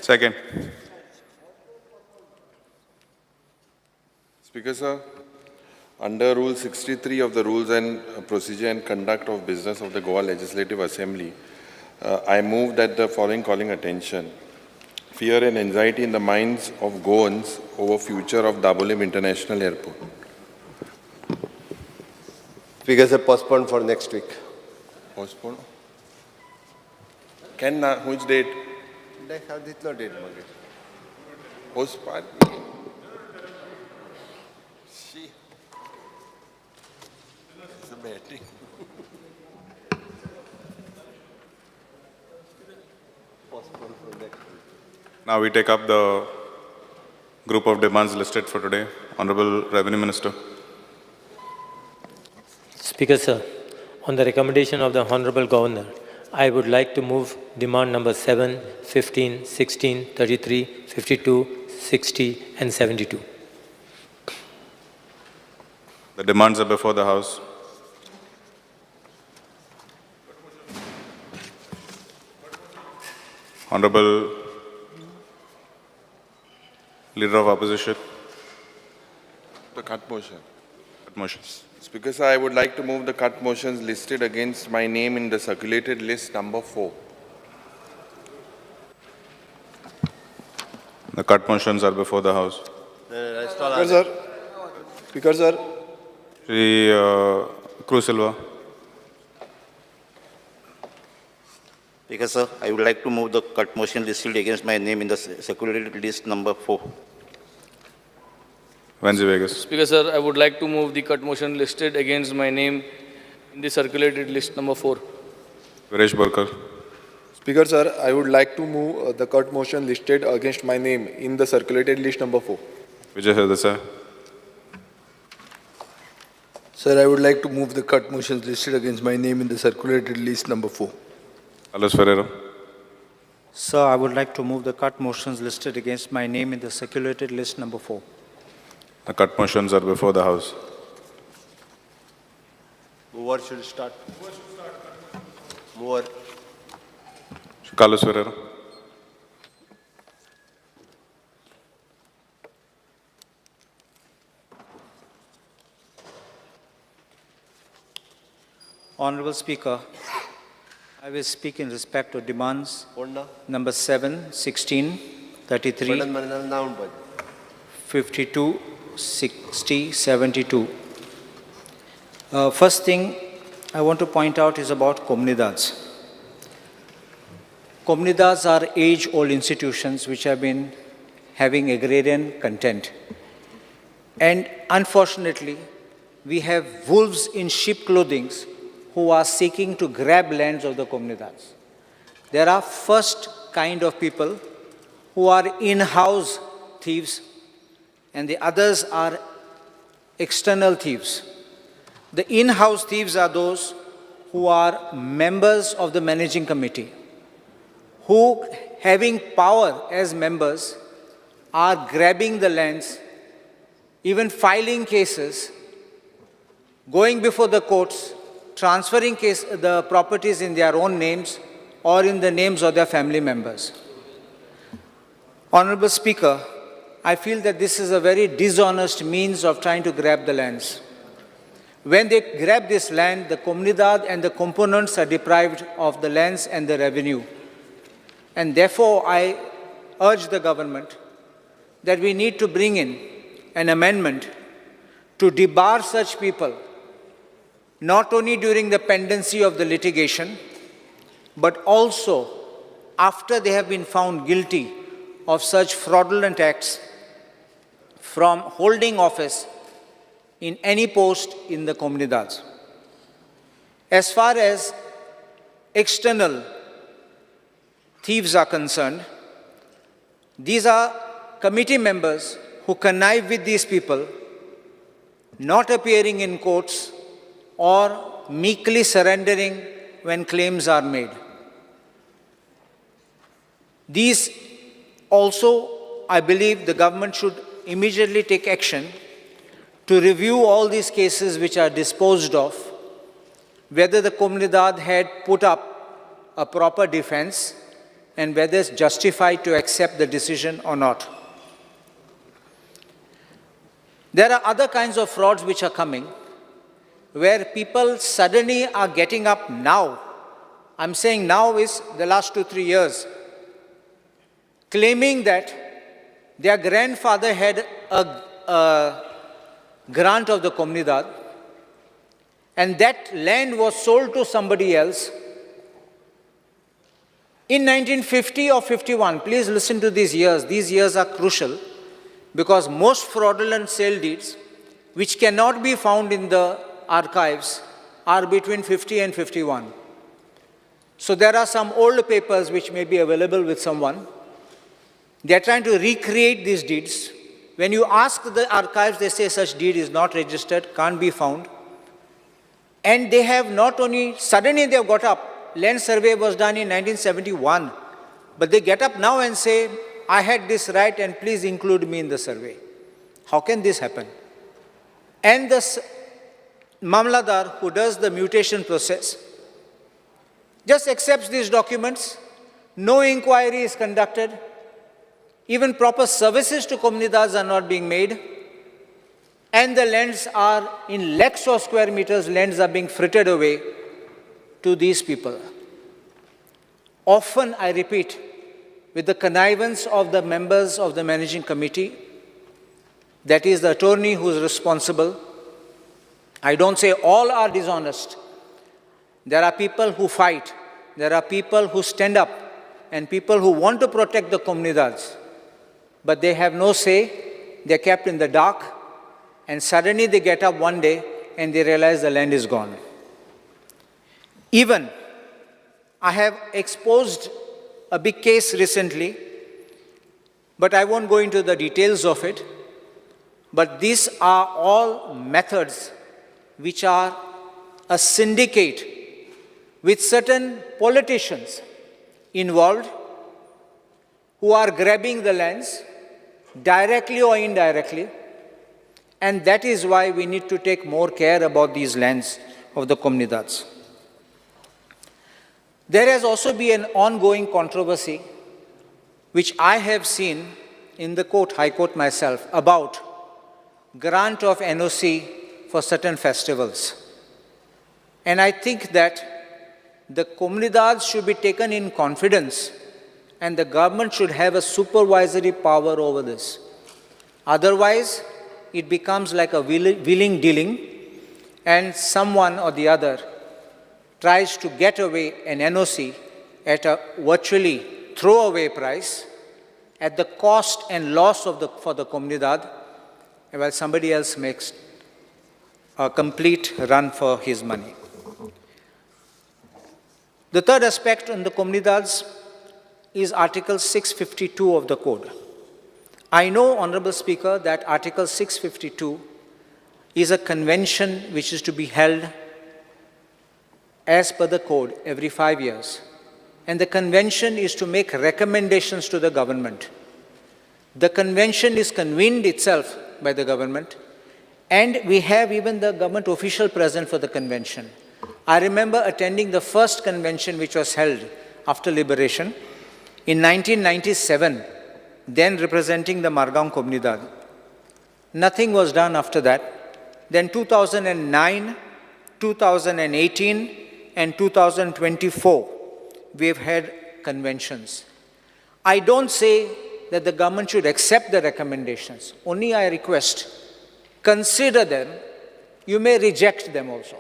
Second. Speaker sir, under Rule 63 of the Rules and Procedure and Conduct of Business of the Goa Legislative Assembly, I move that the following calling attention. Fear and anxiety in the minds of Goans over future of Dabolim International Airport. Speaker sir, postponed for next week. Postpone? Which date? No date. Postpone. It's a batting. Postponed for next week. Now we take up the group of demands listed for today. Honorable Revenue Minister. Speaker sir, on the recommendation of the Honorable Governor, I would like to move demand number 7, 15, 16, 33, 52, 60 and 72. The demands are before the House. Honorable Leader of Opposition. The cut motion. Cut motion. Speaker sir, I would like to move the cut motions listed against my name in the circulated list number 4. The cut motions are before the House. Speaker sir. Speaker sir. Shri Cruz Silva. Speaker sir, I would like to move the cut motion listed against my name in the circulated list number 4. Vanzi Vegas. Speaker sir, I would like to move the cut motion listed against my name in the circulated list number 4. Viresh Borkar. Speaker sir, I would like to move the cut motion listed against my name in the circulated list number 4. Vijay Sardesai. Sir, I would like to move the cut motions listed against my name in the circulated list number 4. Carlos Ferreira. Sir, I would like to move the cut motions listed against my name in the circulated list number 4. The cut motions are before the House. Mover should start. Mover. Carlos Ferreira. Honorable Speaker, I will speak in respect of demands number 7, 16, 33, 52, 60, 72. First thing I want to point out is about comunidades. Comunidades are age-old institutions which have been having agrarian content. And unfortunately, we have wolves in sheep clothing who are seeking to grab lands of the comunidades. There are first kind of people who are in-house thieves, and the others are external thieves. The in-house thieves are those who are members of the managing committee, who, having power as members, are grabbing the lands, even filing cases, going before the courts, transferring the properties in their own names or in the names of their family members. Honorable Speaker, I feel that this is a very dishonest means of trying to grab the lands. When they grab this land, the comunidad and the components are deprived of the lands and the revenue. And therefore, I urge the government that we need to bring in an amendment to debar such people, not only during the pendency of the litigation, but also after they have been found guilty of such fraudulent acts, from holding office in any post in the comunidades. As far as external thieves are concerned, these are committee members who connive with these people, not appearing in courts or meekly surrendering when claims are made. These also, I believe, the government should immediately take action to review all these cases which are disposed of, whether the comunidad had put up a proper defense, and whether it's justified to accept the decision or not. There are other kinds of frauds which are coming, where people suddenly are getting up now. I'm saying now is the last 2-3 years, claiming that their grandfather had a grant of the Comunidad, and that land was sold to somebody else. In 1950 or 51, please listen to these years are crucial, because most fraudulent sale deeds, which cannot be found in the archives, are between 50 and 51. So there are some old papers which may be available with someone. They are trying to recreate these deeds. When you ask the archives, they say such deed is not registered, can't be found. And they have not only, suddenly they have got up, land survey was done in 1971, but they get up now and say, I had this right and please include me in the survey. How can this happen? And the Mamladar, who does the mutation process, just accepts these documents, no inquiry is conducted, even proper services to Comunidads are not being made, and the lands are in lakhs of square meters, lands are being frittered away to these people. Often, I repeat, with the connivance of the members of the managing committee, that is the attorney who is responsible. I don't say all are dishonest. There are people who fight, there are people who stand up, and people who want to protect the Comunidads, but they have no say, they're kept in the dark, and suddenly they get up one day and they realize the land is gone. Even, I have exposed a big case recently, but I won't go into the details of it, but these are all methods which are a syndicate with certain politicians involved who are grabbing the lands directly or indirectly, and that is why we need to take more care about these lands of the Comunidads. There has also been an ongoing controversy, which I have seen in the court, High Court myself, about grant of NOC for certain festivals. And I think that the Comunidads should be taken in confidence, and the government should have a supervisory power over this. Otherwise, it becomes like a willing dealing, and someone or the other tries to get away an NOC at a virtually throwaway price, at the cost and loss of for the Comunidad, while somebody else makes a complete run for his money. The third aspect on the Comunidads is Article 652 of the Code. I know, Honorable Speaker, that Article 652 is a convention which is to be held as per the Code every 5 years. And the convention is to make recommendations to the government. The convention is convened itself by the government, and we have even the government official present for the convention. I remember attending the first convention which was held after liberation in 1997, then representing the Margaon Comunidad. Nothing was done after that. Then 2009, 2018, and 2024, we've had conventions. I don't say that the government should accept the recommendations. Only I request, consider them. You may reject them also.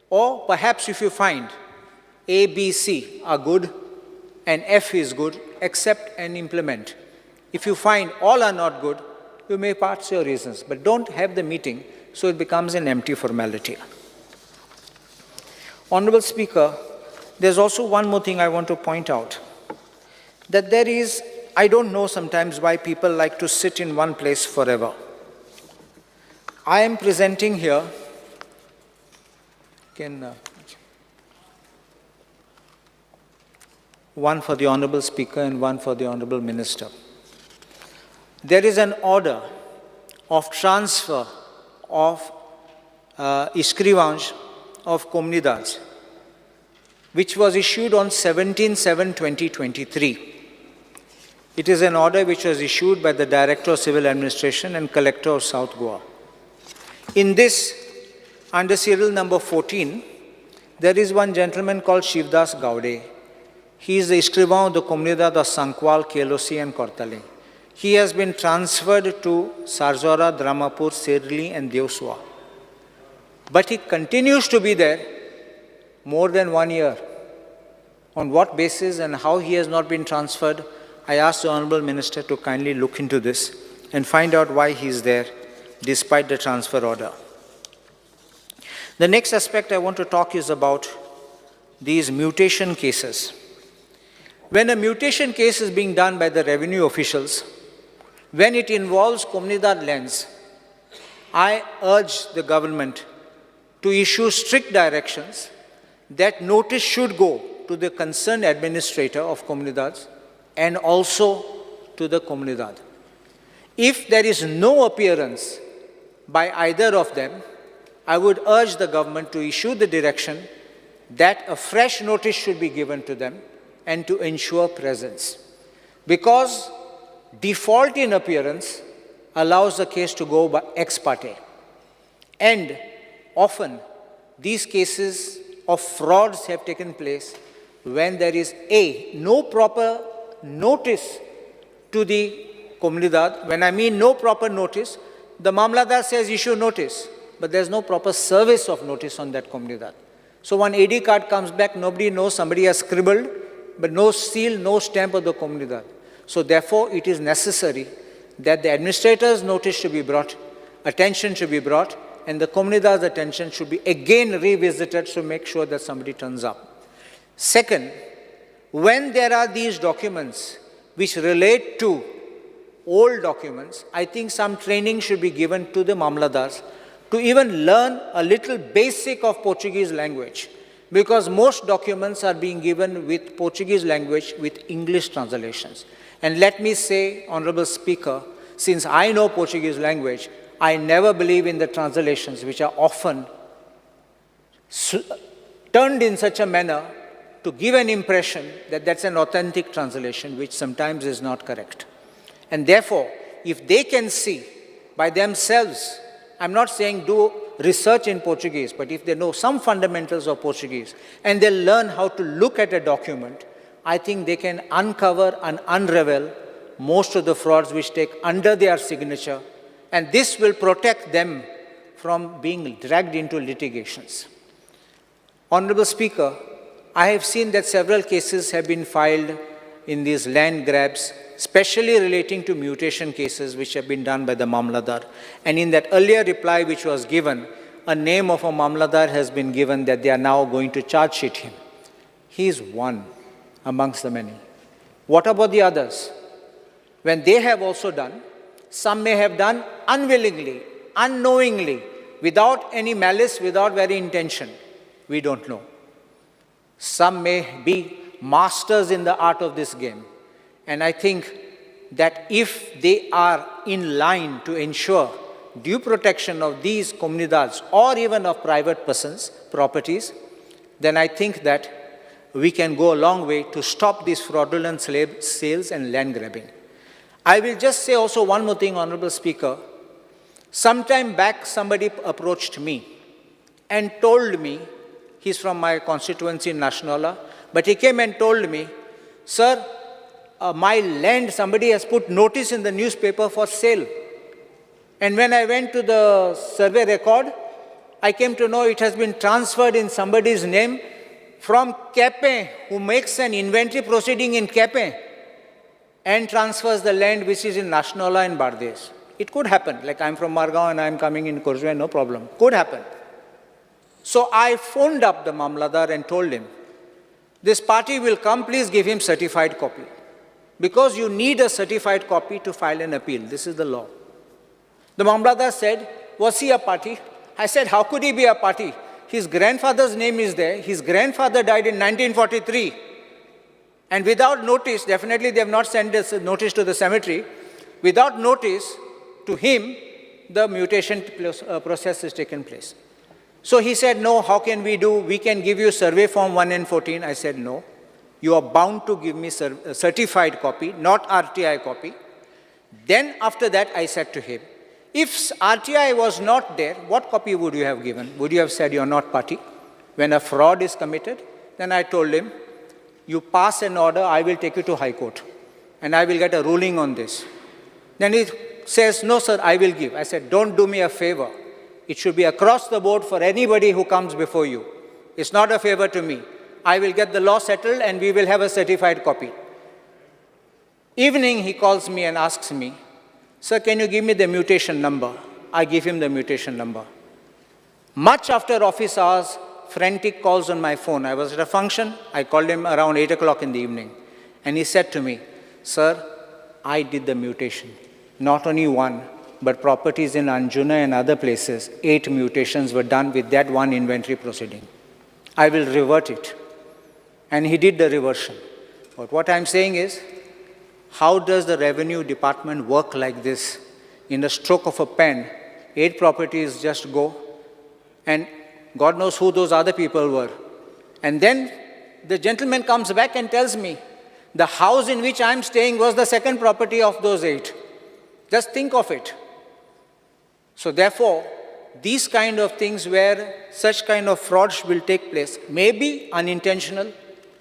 Or perhaps if you find A, B, C are good and F is good, accept and implement. If you find all are not good, you may pass your reasons, but don't have the meeting so it becomes an empty formality. Honorable Speaker, there's also one more thing I want to point out. That there is, I don't know sometimes why people like to sit in one place forever. I am presenting here, one for the Honorable Speaker and one for the Honorable Minister. There is an order of transfer of escrivange of Comunidads which was issued on 17/7/2023. It is an order which was issued by the Director of Civil Administration and Collector of South Goa. In this, under serial number 14, there is one gentleman called Shivdas Gaude. He is the escrivant of the Comunidad of Sankwal, KLOC and Kortale. He has been transferred to Sarzora, Dramapur, Sirli and Deosua. But he continues to be there more than 1 year. On what basis and how he has not been transferred, I ask the Honorable Minister to kindly look into this and find out why he is there despite the transfer order. The next aspect I want to talk is about these mutation cases. When a mutation case is being done by the revenue officials, when it involves Comunidad lands, I urge the government to issue strict directions that notice should go to the concerned administrator of Comunidades and also to the Comunidad. If there is no appearance by either of them, I would urge the government to issue the direction that a fresh notice should be given to them and to ensure presence. Because default in appearance allows the case to go by ex parte. And often these cases of frauds have taken place when there is no proper notice to the Comunidad. When I mean no proper notice, the Mamladar says issue notice, but there's no proper service of notice on that Comunidad. So one AD card comes back, nobody knows, somebody has scribbled, but no seal, no stamp of the Comunidad. So therefore, it is necessary that the administrator's notice should be brought, attention should be brought, and the Comunidad's attention should be again revisited to make sure that somebody turns up. Second, when there are these documents which relate to old documents, I think some training should be given to the Mamladars to even learn a little basic of Portuguese language, because most documents are being given with Portuguese language with English translations. And let me say, Honorable Speaker, since I know Portuguese language, I never believe in the translations which are often turned in such a manner to give an impression that that's an authentic translation, which sometimes is not correct. And therefore, if they can see by themselves, I'm not saying do research in Portuguese, but if they know some fundamentals of Portuguese and they learn how to look at a document, I think they can uncover and unravel most of the frauds which take under their signature, and this will protect them from being dragged into litigations. Honorable Speaker, I have seen that several cases have been filed in these land grabs, especially relating to mutation cases which have been done by the Mamladar. And in that earlier reply which was given, a name of a Mamladar has been given that they are now going to charge sheet him. He is one amongst the many. What about the others? When they have also done, some may have done unwillingly, unknowingly, without any malice, without very intention. We don't know. Some may be masters in the art of this game. And I think that if they are in line to ensure due protection of these comunidades or even of private persons' properties, then I think that we can go a long way to stop these fraudulent slave sales and land grabbing. I will just say also one more thing, Honorable Speaker. Sometime back, somebody approached me and told me, he's from my constituency in Nationala, but he came and told me, sir, my land, somebody has put notice in the newspaper for sale. And when I went to the survey record, I came to know it has been transferred in somebody's name from Kepe, who makes an inventory proceeding in Kepe and transfers the land which is in Nationala and Bardes. It could happen, like I'm from Margaon and I'm coming in Kurzwe, no problem. Could happen. So I phoned up the Mamladar and told him, this party will come, please give him certified copy. Because you need a certified copy to file an appeal. This is the law. The Mamladar said, was he a party? I said, how could he be a party? His grandfather's name is there. His grandfather died in 1943. And without notice, definitely they have not sent this notice to the cemetery. Without notice to him, the mutation process has taken place. So he said, no, how can we do? We can give you survey form 1 and 14. I said, no. You are bound to give me a certified copy, not RTI copy. Then after that, I said to him, if RTI was not there, what copy would you have given? Would you have said you're not party? When a fraud is committed, then I told him, you pass an order, I will take you to High Court, and I will get a ruling on this. Then he says, no, sir, I will give. I said, don't do me a favor. It should be across the board for anybody who comes before you. It's not a favor to me. I will get the law settled and we will have a certified copy. Evening, he calls me and asks me, sir, can you give me the mutation number? I give him the mutation number. Much after office hours, frantic calls on my phone. I was at a function. I called him around 8 o'clock in the evening. And he said to me, sir, I did the mutation. Not only one, but properties in Anjuna and other places, 8 mutations were done with that one inventory proceeding. I will revert it. And he did the reversion. But what I'm saying is, how does the revenue department work like this? In a stroke of a pen, 8 properties just go, and God knows who those other people were. And then the gentleman comes back and tells me, the house in which I'm staying was the second property of those 8. Just think of it. So therefore, these kind of things where such kind of frauds will take place, may be unintentional,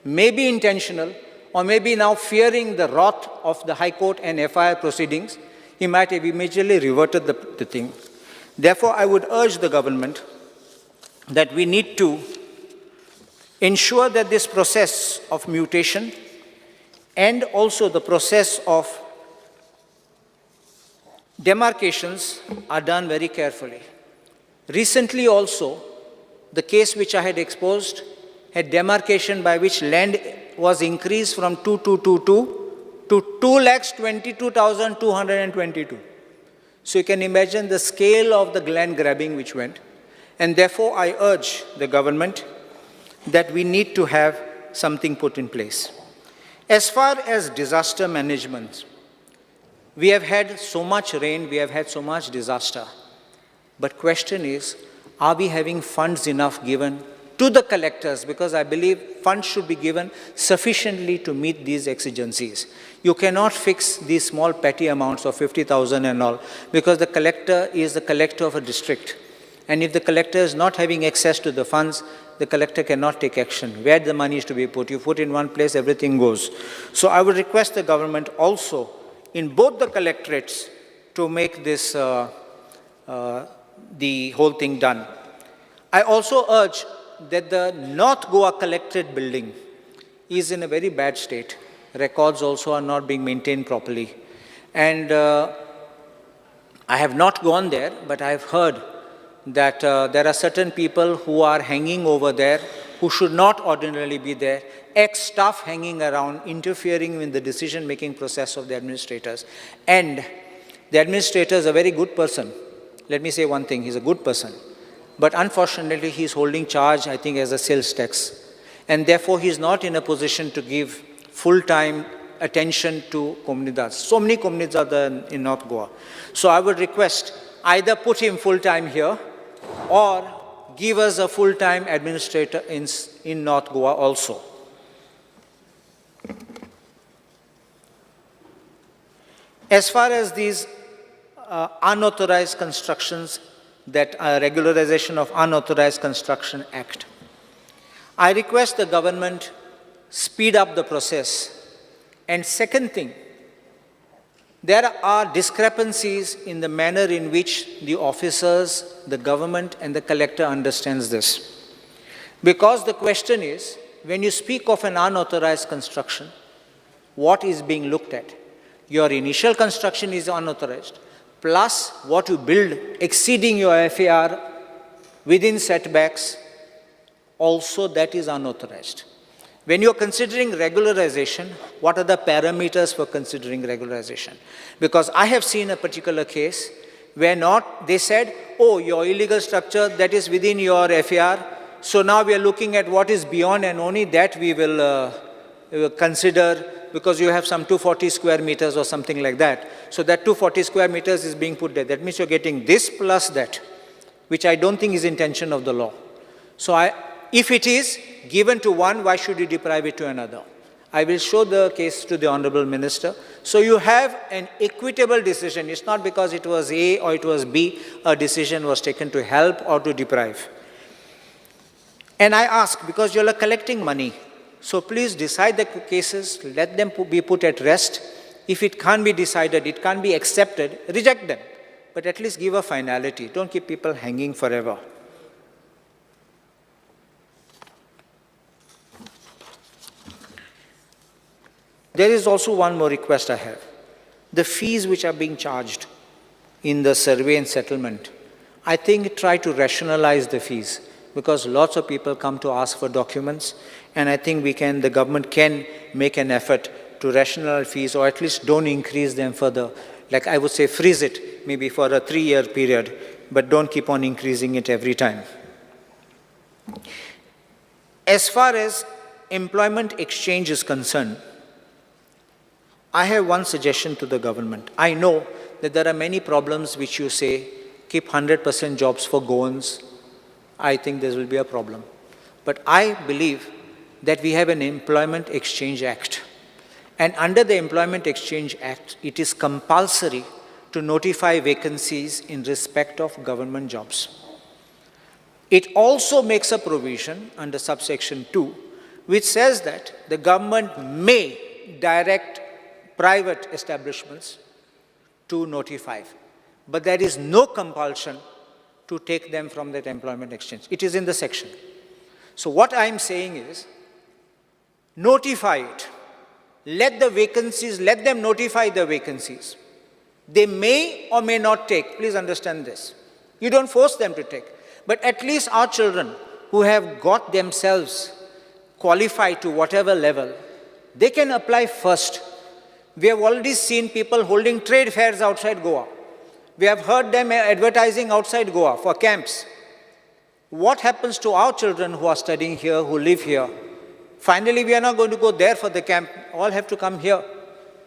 may be intentional, or maybe now fearing the wrath of the High Court and FIR proceedings, he might have immediately reverted the thing. Therefore, I would urge the government that we need to ensure that this process of mutation and also the process of demarcations are done very carefully. Recently also, the case which I had exposed had demarcation by which land was increased from 2222 to 2,22,222. So you can imagine the scale of the land grabbing which went. And therefore, I urge the government that we need to have something put in place. As far as disaster management, we have had so much rain, we have had so much disaster. But question is, are we having funds enough given to the collectors? Because I believe funds should be given sufficiently to meet these exigencies. You cannot fix these small petty amounts of 50,000 and all, because the collector is the collector of a district. And if the collector is not having access to the funds, the collector cannot take action. Where the money is to be put, you put in one place, everything goes. So I would request the government also, in both the collectorates, to make this, the whole thing done. I also urge that the North Goa collectorate building is in a very bad state. Records also are not being maintained properly. And I have not gone there, but I have heard that there are certain people who are hanging over there who should not ordinarily be there, ex-staff hanging around, interfering in the decision-making process of the administrators. And the administrator is a very good person. Let me say one thing, he's a good person. But unfortunately, he's holding charge, I think, as a sales tax. And therefore, he's not in a position to give full-time attention to comunidades. So many comunidades are there in North Goa. So I would request, either put him full-time here, or give us a full-time administrator in North Goa also. As far as these unauthorized constructions, that Regularization of Unauthorized Construction Act, I request the government speed up the process. And second thing, there are discrepancies in the manner in which the officers, the government, and the collector understands this. Because the question is, when you speak of an unauthorized construction, what is being looked at? Your initial construction is unauthorized, plus what you build exceeding your FAR within setbacks, also that is unauthorized. When you're considering regularization, what are the parameters for considering regularization? Because I have seen a particular case where they said, oh, your illegal structure, that is within your FAR, so now we are looking at what is beyond, and only that we will consider, because you have some 240 square meters or something like that. So that 240 square meters is being put there. That means you're getting this plus that. which I don't think is intention of the law. So if it is given to one, why should you deprive it to another? I will show the case to the Honorable Minister. So you have an equitable decision. It's not because it was A or it was B, a decision was taken to help or to deprive. And I ask, because you are collecting money, so please decide the cases, let them be put at rest. If it can't be decided, it can't be accepted, reject them. But at least give a finality. Don't keep people hanging forever. There is also one more request I have. The fees which are being charged in the survey and settlement, I think try to rationalize the fees, because lots of people come to ask for documents, and I think the government can make an effort to rationalize fees, or at least don't increase them further. Like I would say, freeze it, maybe for a 3-year period, but don't keep on increasing it every time. As far as employment exchange is concerned, I have one suggestion to the government. I know that there are many problems which you say, keep 100% jobs for Goans. I think there will be a problem. But I believe that we have an Employment Exchange Act. And under the Employment Exchange Act, it is compulsory to notify vacancies in respect of government jobs. It also makes a provision under subsection 2, which says that the government may direct private establishments to notify, but there is no compulsion to take them from that employment exchange. It is in the section. So what I am saying is, notify it. Let them notify the vacancies. They may or may not take, please understand this. You don't force them to take, but at least our children who have got themselves qualified to whatever level, they can apply first. We have already seen people holding trade fairs outside Goa. We have heard them advertising outside Goa for camps. What happens to our children who are studying here, who live here? Finally, we are not going to go there for the camp. All have to come here.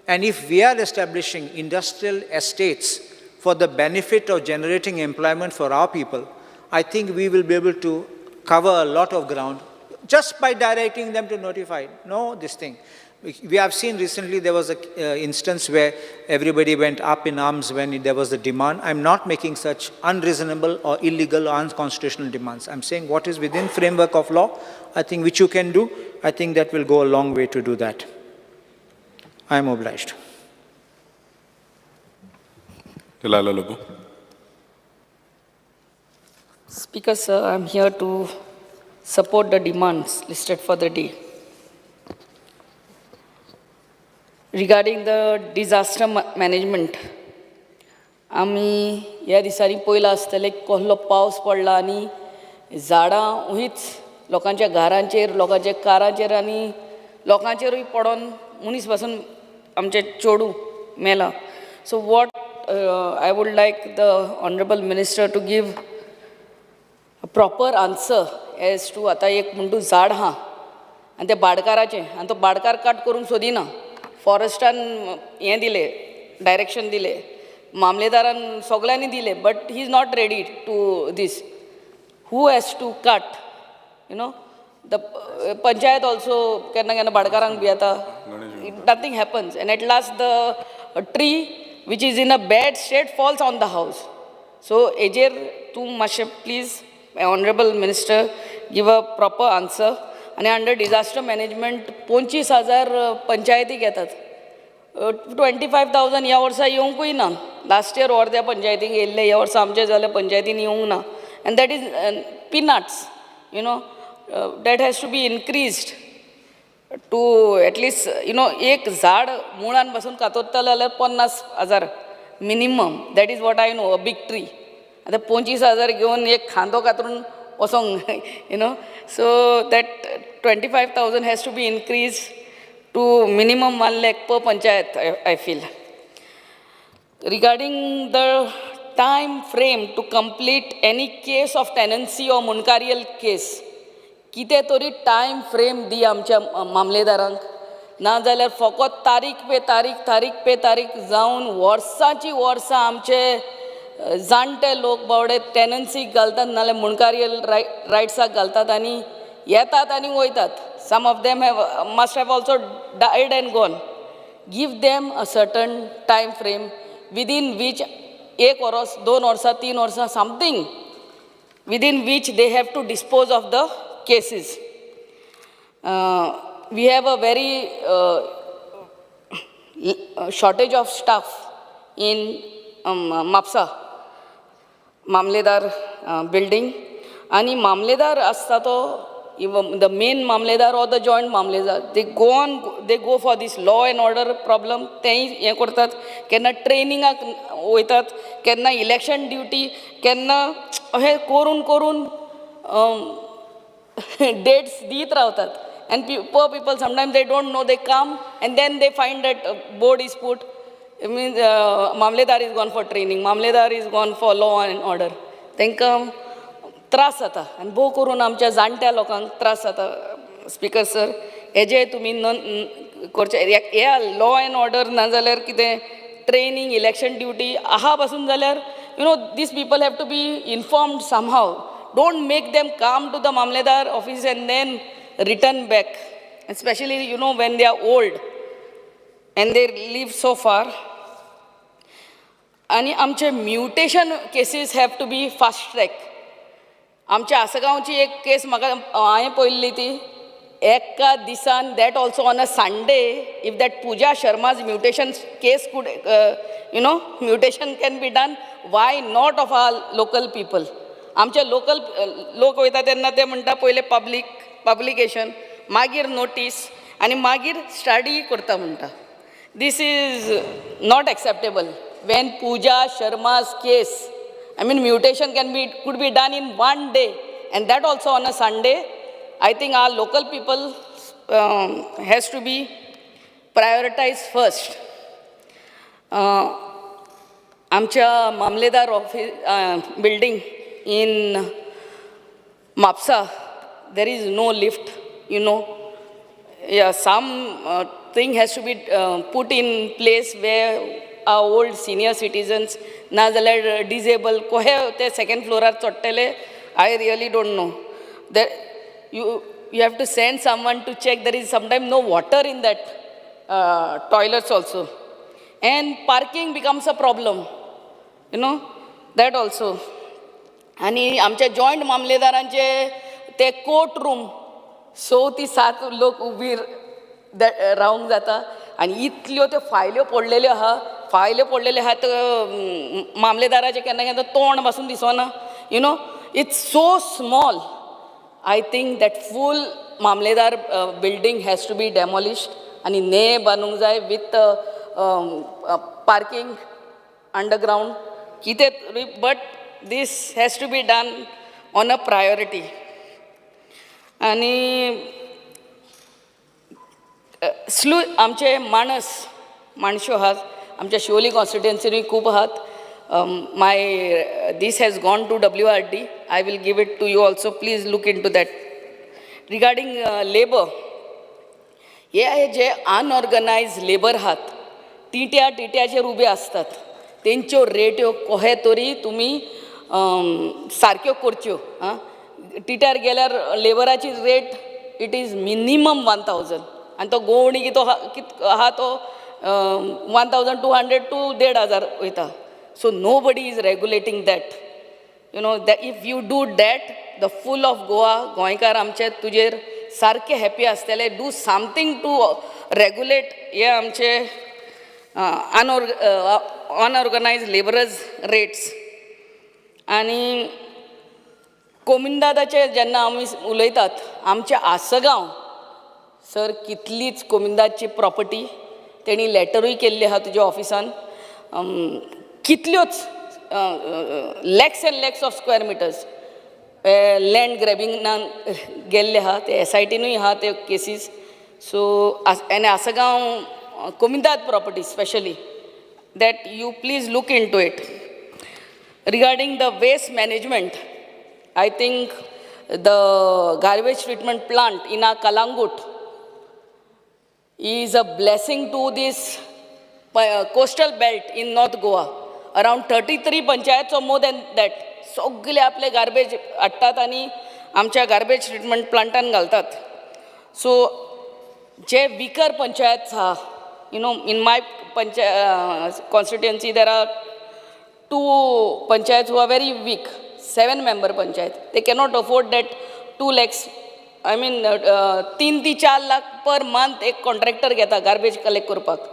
And if we are establishing industrial estates for the benefit of generating employment for our people, I think we will be able to cover a lot of ground just by directing them to notify. No, this thing. We have seen recently there was an instance where everybody went up in arms when there was a demand. I'm not making such unreasonable or illegal or unconstitutional demands. I'm saying what is within framework of law, I think which you can do. I think that will go a long way to do that. I am obliged. Speaker, sir, I'm here to support the demands listed for the day. Regarding the disaster management, आम्ही ह्या दिसांनी पयला आसतले कसलो पावस पडला आनी झाडां उहीच लोकांच्या घरांचेर, लोकांच्या कारांचेर आनी लोकांचेरूय पडोन मनीस पासून आमचे चेडूं मेला. So what I would like the Honorable Minister to give a proper answer as to आता एक म्हणटू झाड आहा आनी ते भाडकाराचें आनी तो भाडकार कट करूंक सोदिना. फॉरेस्टान हें दिलें, डायरेक्शन दिलें, मामलेदारान सगळ्यांनी दिलें, but he is not ready to this. Who has to cut, you know, the panchayat also केन्ना केन्ना भाडकारांक बी येता, nothing happens, and at last the tree which is in a bad state falls on the house. So हेजेर तूं मातशें please honourable minister give a proper answer. आणि under disaster management 25,000 पंचायती घेतात. 25,000 ह्या वर्सा येवंकूय ना. लास्ट इयर अर्द्या पंचायतीक येयल्ले, ह्या वर्सा आमचे जाल्या पंचायतीन येवंक ना. And that is peanuts, you know, that has to be increased to at least, you know, एक झाड मुळान पासून कातरतले जाल्यार 50,000 minimum. That is what I know, a big tree. आतां 25,000 घेवन एक खांदो कातरून वसोंक, you know, so that 25,000 has to be increased to minimum 1 lakh per panchayat, I feel. Regarding the time frame to complete any case of tenancy or munkarial case, कितें तरी time frame दी आमच्या मामलेदारांक, नाजाल्यार फकत तारीख पे तारीख जावन वर्सांची वर्सां आमचे जाणटे लोक बावडे टेनन्सीक घालतात नाल्यार मुणकारीयल रायट्साक घालतात आनी येतात आनी वयतात. Some of them must have also died and gone. Give them a certain time frame within which 1 वर्स 2 वर्सां 3 वर्सां something within which they have to dispose of the cases. We have a very shortage of staff in Mapsa, Mamledar building. And Mamledar asta to, the main Mamledar or the joint Mamledar, they go for this law and order problem. They हे करतात, केन्ना ट्रेनिंगाक वयतात, केन्ना election duty, केन्ना हे करून dates दीत रावतात. And poor people, sometimes they don't know, they come and then they find that board is put. It means Mamledar is gone for training, Mamledar is gone for law and order. तांकां त्रास जाता आनी भोव करून आमच्या जाणट्या लोकांक त्रास जाता. स्पिकर सर, हेजे तुमी करचे, हे लॉ एंड ऑर्डर ना जाल्यार कितें ट्रेनिंग इलेक्शन ड्युटी आहा पासून जाल्यार these people have to be informed somehow. Don't make them come to the Mamledar office and then return back, especially when they are old and they live so far. आणि आमचे mutation cases have to be fast track. आमच्या आसगांवची एक case म्हाका हांवें पळयल्ली ती एका दिसान, that also on a Sunday. If that Pooja Sharma's mutation case could, mutation can be done, why not of our local people? आमचे लोकल लोक वयता तेन्ना ते म्हणटा पयले पब्लिकेशन, मागीर नोटीस आनी मागीर स्टडी करता म्हणटा. This is not acceptable. When Pooja Sharma's case, I mean mutation could be done in one day, and that also on a Sunday. I think our local people has to be prioritized first. आमच्या मामलेदार office building in Mapsa, there is no lift, Yeah, some thing has to be put in place where our old senior citizens, na jaल्यार disabled, कोहे ते second floor चोट्टेले, I really don't know. That you have to send someone to check. There is sometimes no water in that toilets also, and parking becomes a problem. That also. आणि आमच्या joint मामलेदारांचे ते court room 6 ते 7 लोक उबी रावंक जाता आनी इतल्यो त्यो फायल्यो पडलेल्यो आहा मामलेदाराचे केन्ना तोंड पासून दिसना. It's so small. I think that full mamlatdar building has to be demolished आनी ने बांदूंक जाय विथ पार्किंग अंडरग्राउंड कितें. But this has to be done on a priority. आणि आमचे माणसो आहात आमच्या शिवोली कॉन्स्टिट्युएन्सीनी खूब आहात. this has gone to WRD. I will give it to you also. Please look into that. Regarding labor, हे जे अनऑर्गनायज्ड लेबर आहात टिट्याचेर उबे असतात तेंच्यो रेट्यो कोहे तरी तुमी सारक्यो करच्यो. टिट्यार गेल्यार लेबराची रेट इट इज मिनिमम 1000 आनी तो गोवणी कित आहा तो 1200 to 1500 वयता. So nobody is regulating that. If you do that the full of Goa गोंयकार आमचे तुजेर सारके हॅपी आसतले. डू समथींग टू रेगुलेट हे आमचे अनऑर्गनायज्ड लेबरर्स रेट्स. आनी कोमिंदादाचे जेन्ना आमी उलयतात आमच्या आसगांव सर कितलीच कोमिंदाची प्रॉपर्टी तेणी लॅटरूय केल्ली आहा तुज्या ऑफिसान. कितल्योच lakhs and lakhs of square metres land ग्रॅबिंगान गेल्ले आहा. ते SITनूय आहा ते केसीस. सो एन आसगांव कोमिंदाद property specially that you please look into it. Regarding the waste management, I think the garbage treatment plant in our Kalangut is a blessing to this coastal belt in North Goa. Around 33 panchayat more than that सगळे आपले garbage हाडटात आनी आमच्या garbage treatment प्लांटान घालतात. सो जे vicar panchayat आहा in my constituency there are 2 panchayats who are very weak, 7-member panchayat. They cannot afford that 2 lakhs. I mean 3 to 4 lakh per month एक contractor घेता garbage collect करपाक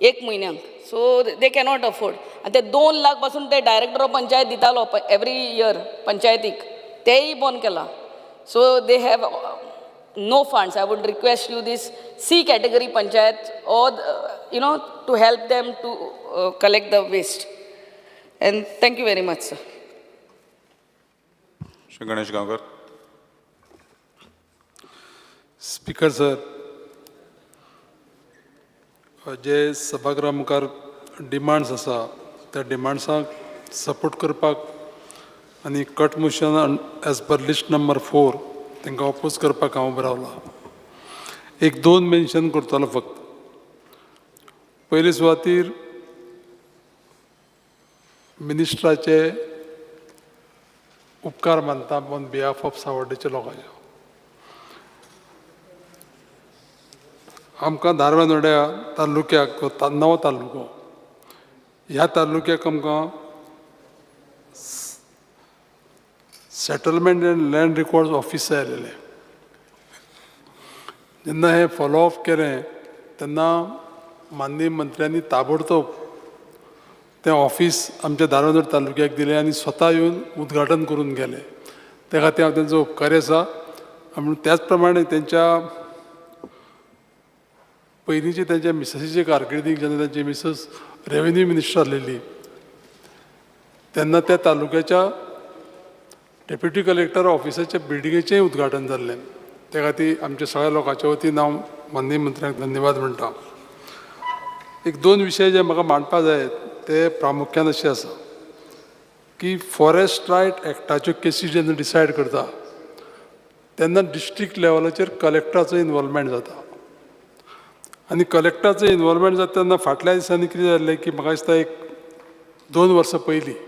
एक म्हयन्याक. So they cannot afford. And ते 2 lakh पासून ते director of panchayat दितालो every year पंचायतीक तेही बंद केला. So they have no funds. I would request you this C category panchayat or to help them to collect the waste. And thank you very much, sir. Shri Ganesh Gaonkar. Speaker sir, जे सभागृहा मुखार demands आसा त्या डिमांड्सांक support करपाक आनी cut motion as per list number 4 तांकां oppose करपाक हांव उबो रावला. 1-2 मेन्शन करतलो फक्त. पयले सुवातेर मिनिस्टराचे उपकार मानता ऑन बिहाफ ऑफ सावड्डेच्या लोकांचे. आमकां धारबांदोड्या तालुक्याक 9 तालुको ह्या तालुक्याक आमकां settlement and land records office आयलेले. जेन्ना हे फॉलो अप केलें तेन्ना माननीय मंत्र्यांनी ताबडतोब तें ऑफिस आमच्या धारबांदोड तालुक्याक दिलें आनी स्वता येवन उद्घाटन करून गेले. त्या खातीर हांव तेंचो उपकारी आसा. आनी त्याच प्रमाणे तेंच्या पयलींचे तेंच्या मिसेसीचे कारकिर्दीक जेन्ना तेंची मिसेस रेव्हेन्यू मिनिस्टर आसलेली तेन्ना त्या तालुक्याच्या डेप्युटी कलेक्टर ऑफिसाच्या बिल्डिंगेचेंय उद्घाटन जाल्लें. त्या खातीर आमच्या सगळ्या लोकांच्या वतीन हांव माननीय मंत्र्यांक धन्यवाद म्हणटा. 1-2 विशय जे म्हाका मांडपा जाय ते प्रामुख्यान अशें आसा की फॉरेस्ट रायट एक्टाच्यो केसी जेन्ना डिसायड करता तेन्ना डिस्ट्रिक्ट लेवलाचेर कलेक्टराचो इनवॉल्वमेंट जाता. आनी कलेक्टराचो इनवॉल्वमेंट जाता तेन्ना फाटल्या दिसांनी कितें जाल्लें की म्हाका दिसता 1-2 वर्सां पयलीं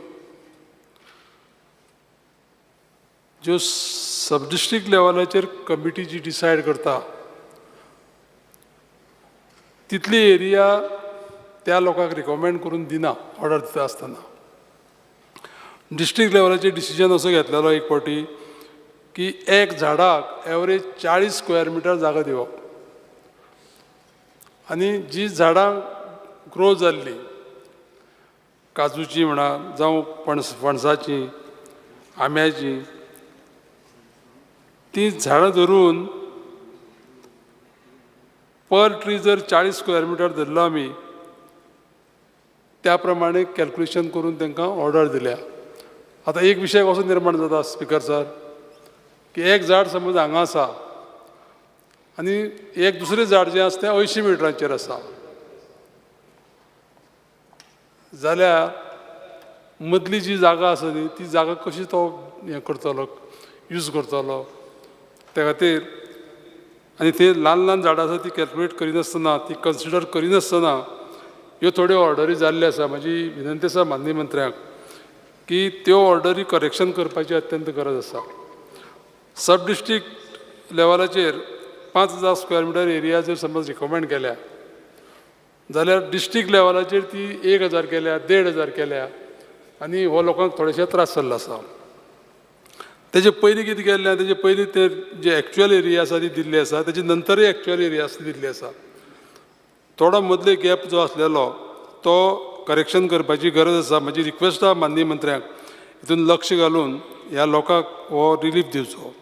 ज्यो सब डिस्ट्रिक्ट लेवलाचेर कमिटी जी डिसायड करता तितली एरिया त्या लोकांक रिकमेंड करून दिना ऑर्डर दिता आसतना. डिस्ट्रिक्ट लेवलाचेर डिसिजन असो घेतलेलो एक फावटी की एक झाडाक एवरेज 40 स्क्वेअर मिटर जागा दिवप आनी जी झाडां ग्रो जाल्ली काजूची म्हणा जावं फणसाची आंब्याची ती झाडां धरून पर ट्री जर 40 स्क्वेअर मिटर धरलो आमी त्या प्रमाणे कॅल्क्युलेशन करून तांकां ऑर्डर दिल्या. आतां एक विशय कसो निर्माण जाता स्पीकर सर की एक झाड समज हांगा आसा आनी एक दुसरें झाड जें आसा तें 80 मिटरांचेर आसा जाल्यार मदली जी जागा आसा न्ही ती जागा कशी तो हें करतलो यूज करतलो. त्या खातीर आनी ती ल्हान झाडां आसा ती कॅल्क्युलेट करिनासतना ती कन्सिडर करिनासतना ह्यो थोड्यो ऑर्डरी जाल्ल्यो आसा. म्हजी विनंती आसा माननीय मंत्र्याक की त्यो ऑर्डरी करेक्शन करपाची अत्यंत गरज आसा. सब डिस्ट्रिक्ट लेवलाचेर 5000 स्क्वेअर मिटर एरिया जर समज रिकमेंड केल्या जाल्यार डिस्ट्रिक्ट लेवलाचेर ती 1000 केल्या 1500 केल्या आनी हो लोकांक थोडेशे त्रास जाल्लो आसा. तेजे पयलीं कितें केल्लें तेजे पयलीं ते जे एक्चुअल एरिया आसा ती दिल्ली आसा तेजे नंतरूय एक्चुअल एरिया दिल्ली आसा. थोडो मदले गॅप जो आसलेलो तो करेक्शन करपाची गरज आसा. म्हजी रिक्वेस्ट आसा माननीय मंत्र्याक हितून लक्ष घालून ह्या लोकांक हो रिलीफ दिवचो.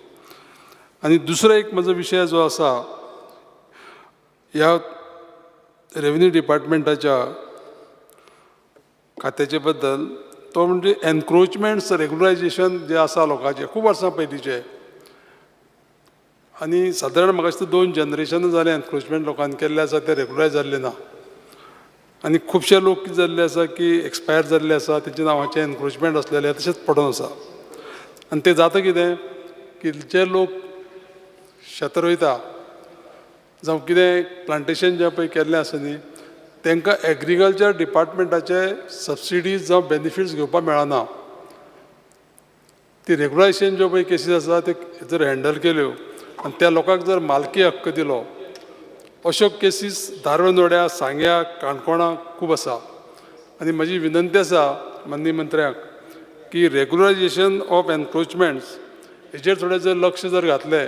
आनी दुसरो एक म्हजो विशय जो आसा ह्या रेव्हेन्यू डिपार्टमेंटाच्या खात्याचे बद्दल तो म्हणजे एनक्रोचमेंट्स रेग्युलरायजेशन जे आसा लोकांचे खूब वर्सां पयलींचे आनी सादारण म्हाका दिसता 2 जनरेशनां जालें एनक्रोचमेंट लोकांनी केल्ले आसा ते रेग्युलरायज जाल्ले ना. आनी खुबशे लोक कितें जाल्ले आसा की एक्सपायर जाल्ले आसा तेच्या नांवाचें एनक्रोचमेंट आसलेले तशेंच पडून आसा. आनी तें जाता कितें की जे लोक शेत रोयता जावं कितें प्लांटेशन जें पळय केल्लें आसा न्ही तांकां एग्रीकल्चर डिपार्टमेंटाचे सबसिडीज जावं बेनिफिट्स घेवपाक मेळना. ती रेग्युलायझेशन ज्यो पळय केसीस आसा ते जर हँडल केल्यो आनी त्या लोकांक जर मालकी हक्क दिलो, अश्यो केसीस धारबांदोड्या, सांग्या, काणकोणा खूब आसा. आनी म्हजी विनंती आसा माननीय मंत्र्याक की रेग्युलरायझेशन ऑफ एनक्रोचमेंट्स हेजेर थोडें जर लक्ष जर घातलें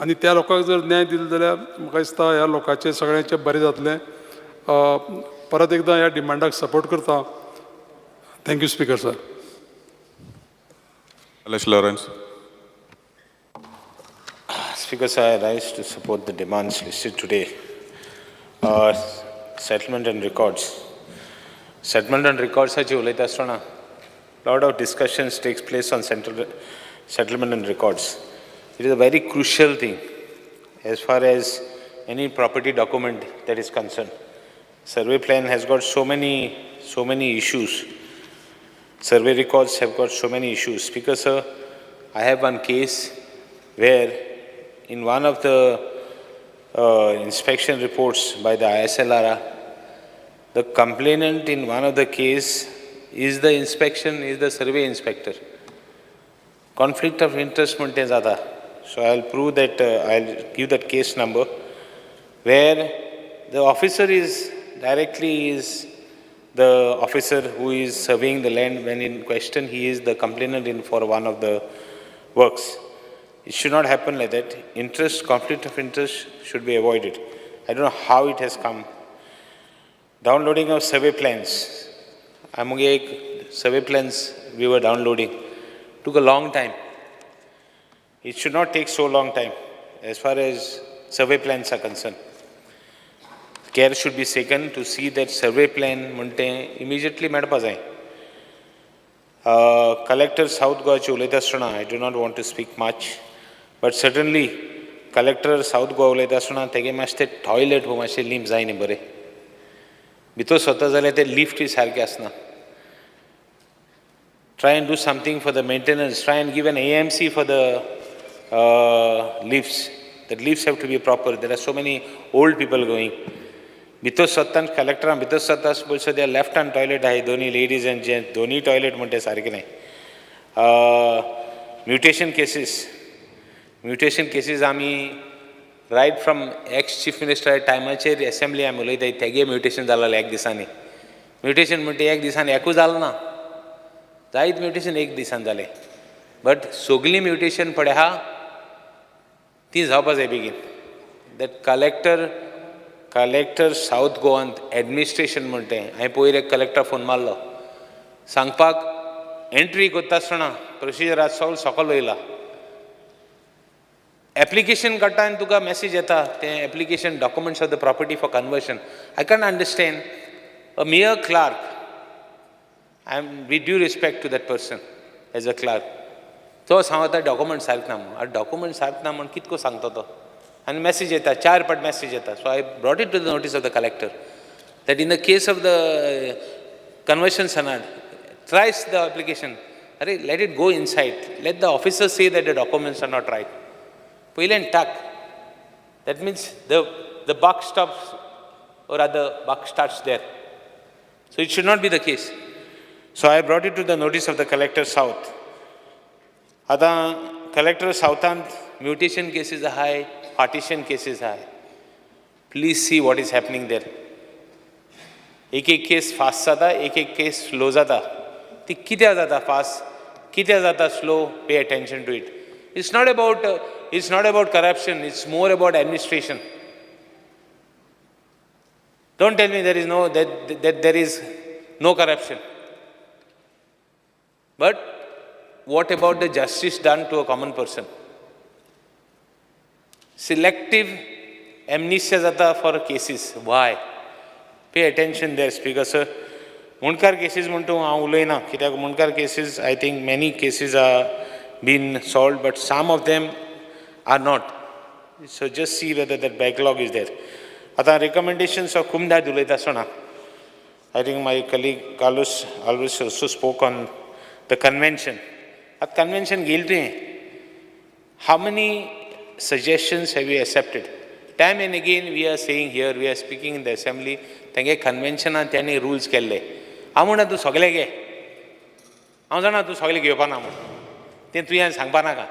आनी त्या लोकांक जर न्याय दिलो जाल्यार म्हाका दिसता ह्या लोकांचें सगळ्यांचें बरें जातलें. परत एकदां ह्या डिमांडाक सपोर्ट करता. Thank you speaker sir. Lawrence. Speaker sir, I rise to support the demands listed today. Settlement and records. Settlement and records hachi ulayta asतना lot of discussions takes place on settlement and records. It is a very crucial thing as far as any property document that is concerned. Survey plan has got so many issues. Survey records have got so many issues. Speaker sir, I have one case where in one of the inspection reports by the ISLRA, the complainant in one of the case is the survey inspector. Conflict of interest maintains other. So I'll prove that, I'll give that case number where the officer is the officer who is surveying the land. When in question, he is the complainant in for one of the works. It should not happen like that. Conflict of interest should be avoided. I don't know how it has come. Downloading of survey plans. Survey plans we were downloading. Took a long time. It should not take so long time as far as survey plans are concerned. Care should be taken to see that survey plan immediately madpa jai. Collector South Goa ulayta asतना, I do not want to speak much, but certainly Collector South Goa ulayta asतना tege माश्ते toilet हो माश्ते limb जाय न्ही बरे. भितर स्वता जाल्यार ते lift is सारके asna. Try and do something for the maintenance. Try and give an AMC for the lifts. The lifts have to be proper. There are so many old people going. भितर स्वतान कलेक्टरान भितर स्वताच बोलसो त्या left hand toilet आहे दोन्ही ladies and gents दोन्ही toilet म्हणते सारखे नाही. म्युटेशन केसीस आमी right from ex chief minister टायमाचेर असेंब्ली आमी उलयताय तेगे म्युटेशन जालें एक दिसांनी. म्युटेशन म्हणटे एक दिसांनी एकूच जालें ना, जायत म्युटेशन एक दिसान जालें. बट सगळीं म्युटेशन पळय आहा ती जावपा जाय बेगीन. दॅट कलेक्टर साऊथ गोवान एडमिनिस्ट्रेशन म्हणटे हांवें पयर एक कलेक्टर फोन मारलो सांगपाक एंट्री करता आसतना प्रोसिजर सकयल वयला. एप्लिकेशन काडटा आनी तुका मॅसेज येता तें application documents of the property for conversion. I can understand a mere clerk. I am with due respect to that person as a clerk. तो सांगता डॉक्युमेंट सारके ना म्हणून. डॉक्युमेंट सारके ना म्हणून कितको सांगता तो and message yeta 4 part message yeta. So I brought it to the notice of the collector that in the case of the conversion sanad, thrice the application, let it go inside, let the officer say that the documents are not right. Pile and tuck. That means the buck stops, or rather buck starts there. So it should not be the case. So I brought it to the notice of the collector south. Ada collector southant mutation cases are high, partition cases are high. Please see what is happening there. एक case fast जाता, एक case slow जाता. ती कित्याक जाता fast, कित्याक जाता slow, pay attention to it. It's not about corruption, it's more about administration. Don't tell me there is no corruption. But what about the justice done to a common person? Selective amnesia jata for cases. Why? Pay attention there, Speaker sir. Munkar cases म्हणतो हांव उलयना कित्याक मुनकार cases, I think many cases are been solved, but some of them are not. So just see whether that backlog is there. आता recommendations of Kumdad उलयता आसतना, I think my colleague Carlos Alvarez also spoke on the convention. At convention गेल तुवें, how many suggestions have you accepted? Time and again we are saying here, we are speaking in the assembly तेगे कन्वेन्शनान त्यांनी rules केल्ले हांव म्हणा तूं सगळे घे हांव जाणा तूं सगळे घेवपा ना म्हूण तें तुवें सांगपा नाका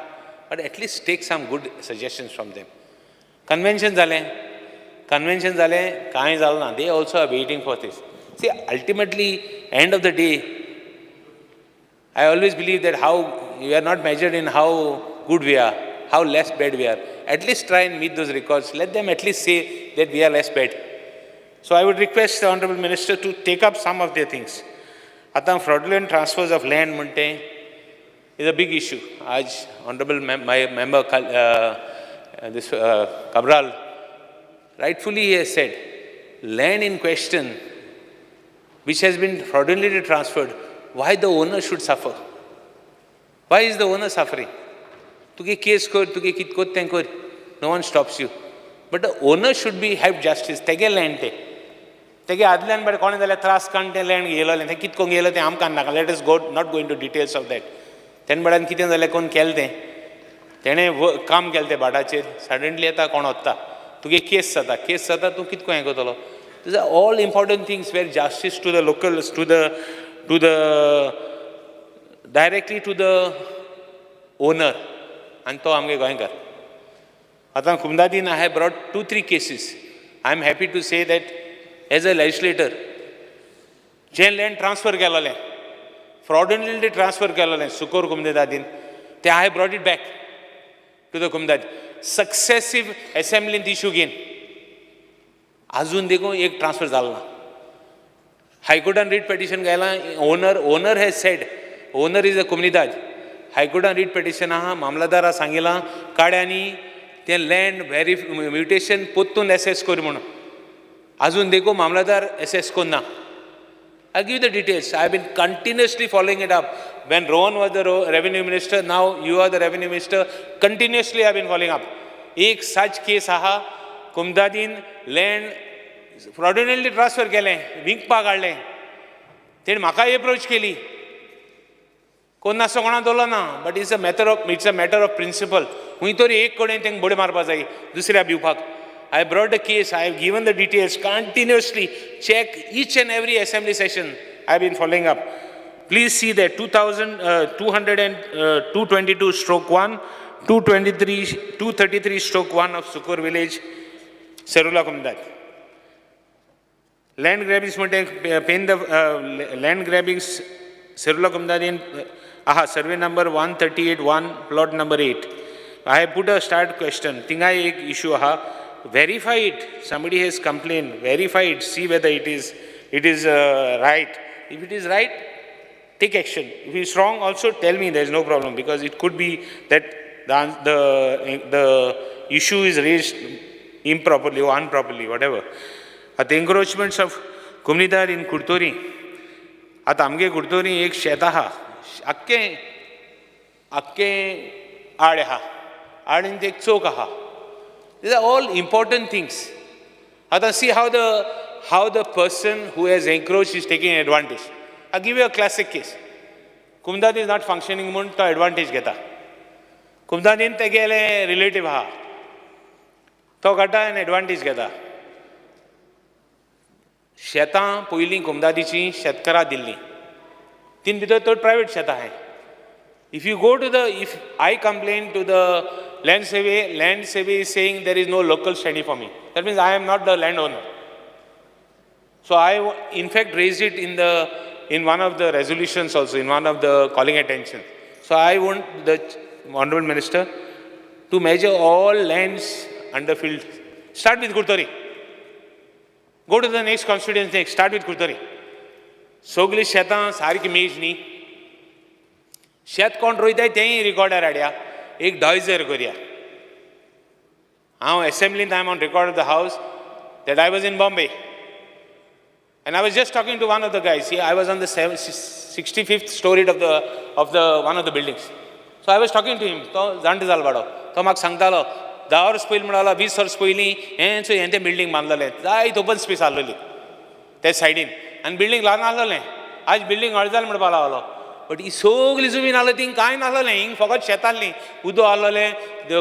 but at least take some good suggestions from them convention जालें कांय जालें ना they also are waiting for this see ultimately end of the day I always believe that how we are not measured in how good we are, how less bad we are. At least try and meet those records. Let them at least say that we are less bad. So I would request the Honorable Minister to take up some of their things. Atam fraudulent transfers of land munte is a big issue. Aj Honorable my member Cabral rightfully he has said land in question which has been fraudulently transferred. Why the owner should suffer? Why is the owner suffering? Tuge case kor, tuge kit kotten kor. No one stops you. But the owner should be have justice. Tege land te. Tege adlan bade kone dale tras kante land gelo le. Kit ko gelo te am kan naka. Let us not go into details of that. Ten badan kiten dale kon kelte. Tene kam kelte badache. Suddenly ata kon hotta. Tuge case sata tu kit ko ego tolo. These are all important things where justice to the locals, directly to the owner. And to amge goengar. Atan Kumdadin, I have brought 2-3 cases. I am happy to say that as a legislator, jail land transfer kelale, fraudulently transfer kelale, Sukor Kumdadin, I have brought it back to the Kumdad. Successive assembly issue again. Azun dekho ek transfer dalna. High Court and read petition gayla, owner has said, owner is a Kumnidad. High Court and read petition aha, Mamladara Sangila, Kadani, the land mutation puttun assess kori mono. Azun dekho Mamladar assess konna. I'll give you the details. I've been continuously following it up. When Rohan was the revenue minister, now you are the revenue minister, continuously I've been following up. Ek such case aha, Kumdadin land fraudulently transfer केलें, wing पा काडलें, तेणें म्हाका approach केली, कोण नासो कोणा दवरलो ना, but it's a matter of principle. खूंय तरी एक कडेन तेंकां बोडे मारपा जाय, दुसऱ्या भिवपाक. I brought the case, I have given the details, continuously check each and every assembly session. I have been following up. Please see that 222/1, 233/1 of Sukur village, Serula Kumdad. Land grabbings, land grabbings, Serula Kumdadin, survey number 138-1, plot number 8. I have put a start question. Tingai ek issue verify it. Somebody has complained. Verify it. See whether it is right. If it is right, take action. If it is wrong, also tell me. There is no problem, because it could be that the issue is raised improperly or improperly, whatever. At the encroachments of Kumnidar in Kurtori, at Amge Kurtori ek shetaha, akke adeha, adin tek chokaha. These are all important things. At see how the person who has encroached is taking advantage. I'll give you a classic case. Kumdad is not functioning mun to advantage geta. Kumdadin tegele relative ha. To gata an advantage geta. शेतां पयलीं कुमदादीची शेतकारा दिल्ली तीन भितर तो private शेतां आहाय if I complain to the land survey is saying there is no local standing for me, that means I am not the landowner. So I in fact raised it in one of the resolutions also, in one of the calling attention. So I want the Honorable Minister to measure all lands under field. Start with Kurtori. Go to the next constituency next. Start with Kurtori. Sogli शेतां सारकी मेज न्ही. शेत कोण रोयताय तेंय रिकॉर्डार हाडया. एक डॉयझर करया. हांव assemblyंत I am on record of the house that I was in Bombay. And I was just talking to one of the guys. I was on the 65th story of the one of the buildings. So I was talking to him. तो जाणटो जालो बाडो. तो म्हाका सांगतालो 10 verse पयलीं म्हणलो 20 verse पयलीं हें बिल्डींग बांदलेलें. जायत ओपन स्पेस आहलोली ते सायडीन. आनी बिल्डींग ल्हान आहलोलें. आज बिल्डींग हळजाल म्हणपाक लागलो. बट ही सगळी जमीन आहली थिंग कांय नाहलोलें. हिंग फकत शेत आहलीं. उदो आहलोलें,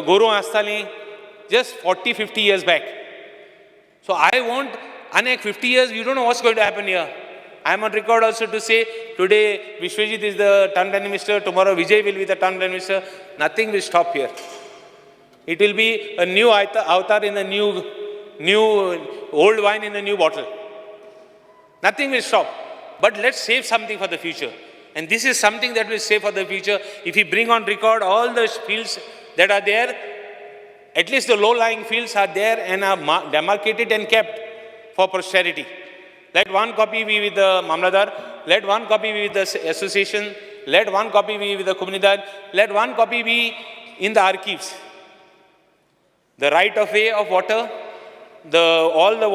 गोरवां आसतालीं. Just 40-50 years back. So I want next 50 years, you don't know what's going to happen here. I am on record also to say, today Vishwajit is the town planning minister, tomorrow Vijay will be the town planning minister. Nothing will stop here. It will be a new avatar in a new old wine in a new bottle. Nothing will stop. But let's save something for the future. And this is something that will save for the future. If we bring on record all the fields that are there, at least the low-lying fields are there and are demarcated and kept for posterity. Let one copy be with the Mamladar, let one copy be with the association, let one copy be with the Comunidad, let one copy be in the archives. The right of way of water, all the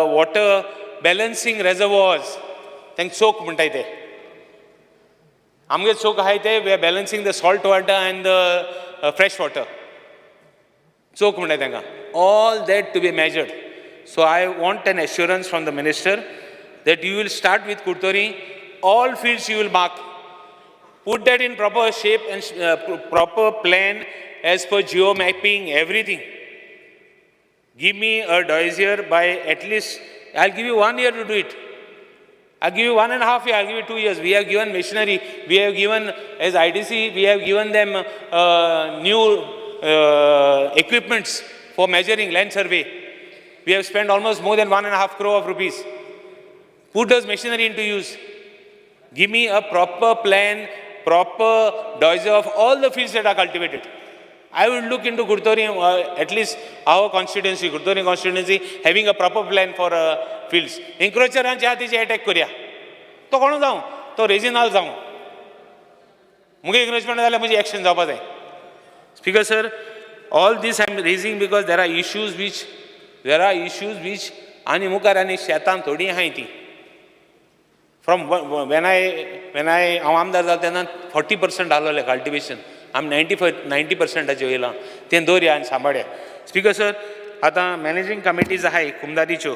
water balancing reservoirs, thank so kumuntaite. Amge so kahaite, we are balancing the salt water and the fresh water. So kumuntaitenga. All that to be measured. So I want an assurance from the minister that you will start with Kurtori, all fields you will mark. Put that in proper shape and proper plan as per geo mapping, everything. Give me a dossier by at least, I'll give you 1 year to do it. I'll give you 1.5 years, I'll give you 2 years. We have given machinery, we have given, as IDC, we have given them new equipments for measuring land survey. We have spent almost more than 1.5 crore of rupees. Put those machinery into use. Give me a proper plan, proper dossier of all the fields that are cultivated. I will look into Gurtori, at least our constituency, Gurtori constituency, having a proper plan for fields. Encroacher haatiche attack koriya. To kono jaun? To regional jaun. Muge encroachment zale mujhe action jawaba jai. Speaker sir, all this I am raising because there are issues which ani mukar ani shaitan thodi haiti. From when I amamdar jaltena 40% dalale cultivation. I'm 90% ajoyela. Ten doria and sambadya. Speaker sir, ata managing committees hai kumdari cho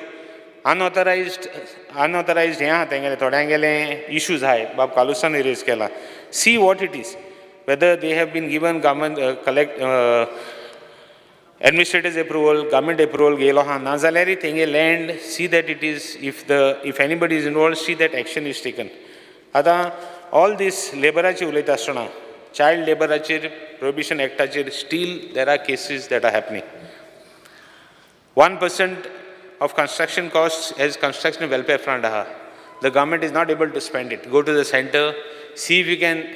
unauthorized yaha tengele thodangele issues hai bab kalusan raise kela. See what it is. Whether they have been given government administrative approval, government approval, Nazaleri thing land, see that it is, if anybody is involved, see that action is taken. All this labor child labor prohibition act, still there are cases that are happening. 1% of construction costs as construction welfare fund. The government is not able to spend it. Go to the center, see if you can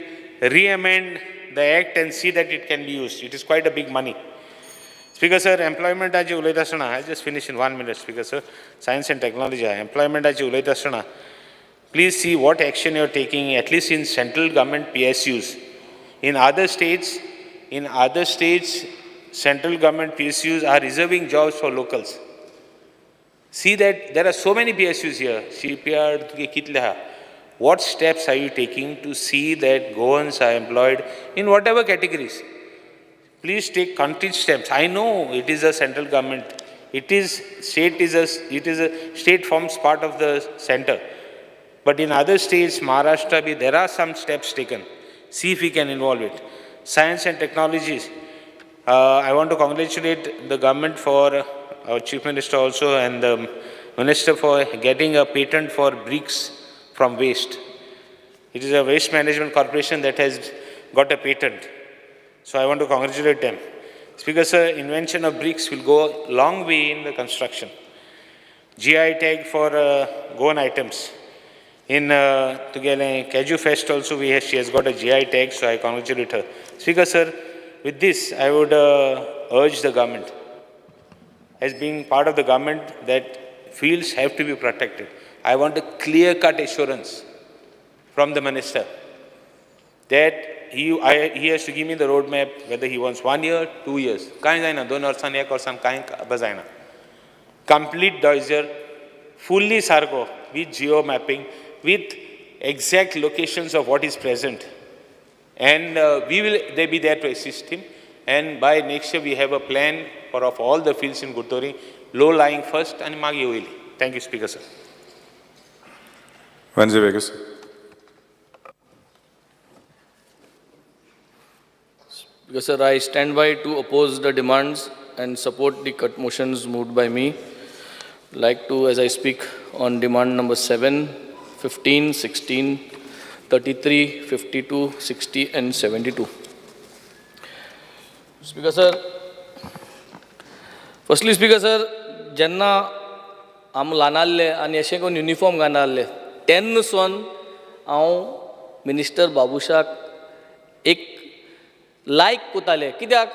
re-amend the act and see that it can be used. It is quite a big money. Speaker sir, employment aji ulaitasana. I just finish in 1 minute, Speaker sir. Science and technology. Employment aji ulaitasana. Please see what action you are taking, at least in central government PSUs. In other states, central government PSUs are reserving jobs for locals. See that there are so many PSUs here. CPR, what steps are you taking to see that Goans are employed in whatever categories? Please take concrete steps. I know it is a central government. State forms part of the center. But in other states, Maharashtra, there are some steps taken. See if we can involve it. Science and technologies. I want to congratulate the government for our Chief Minister also and the Minister for getting a patent for bricks from waste. It is a waste management corporation that has got a patent. So I want to congratulate them. Speaker sir, invention of bricks will go a long way in the construction. GI tag for Goan items. In Kaju Fest also she has got a GI tag, so I congratulate her. Speaker sir, with this I would urge the government, as being part of the government, that fields have to be protected. I want a clear-cut assurance from the minister that he has to give me the roadmap, whether he wants 1 year, 2 years. Complete dossier, fully sargo, with geo mapping, with exact locations of what is present. And they be there to assist him. And by next year, we have a plan of all the fields in Gurtori, low-lying first, and Magi Oili. Thank you, Speaker, sir. Wednesday, Vegas. Because sir, I stand by to oppose the demands and support the cut motions moved by me. like to, as I speak on demand number 7, 15, 16, 33, 52, 60 and 72. Speaker sir, firstly Speaker sir, jenna am lanalle ani ashe kon uniform gannalle तेन्नसून हांव minister बाबुशाक एक लायक कोतालें कित्याक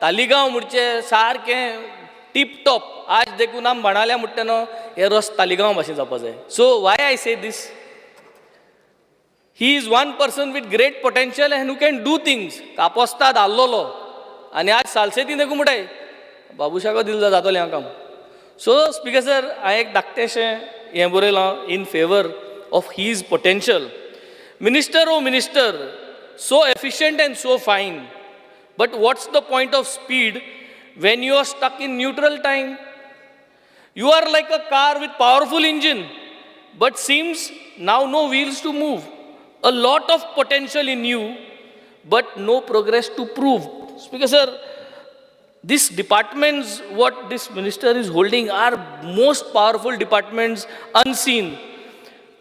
तालिगांव म्हणचे सारकें टीप top आज देखून आमी म्हणाल्या म्हणटा न्हू हे रस तालिगांव भाशेन जावपा जाय सो why I say this he is one person with great potential and who can do things कापोस्ताद आल्लोलो आनी आज सालसेती देखून म्हणटाय बाबुशाको दिल जातोलें हांव काम सो स्पीकर सर हांवें एक धाकटेंशें हें बरयलां in favour of his potential. Minister, oh minister, so efficient and so fine. But what's the point of speed when you are stuck in neutral time? You are like a car with powerful engine, but seems now no wheels to move. A lot of potential in you, but no progress to prove. Speaker sir, these departments, what this minister is holding are most powerful departments unseen.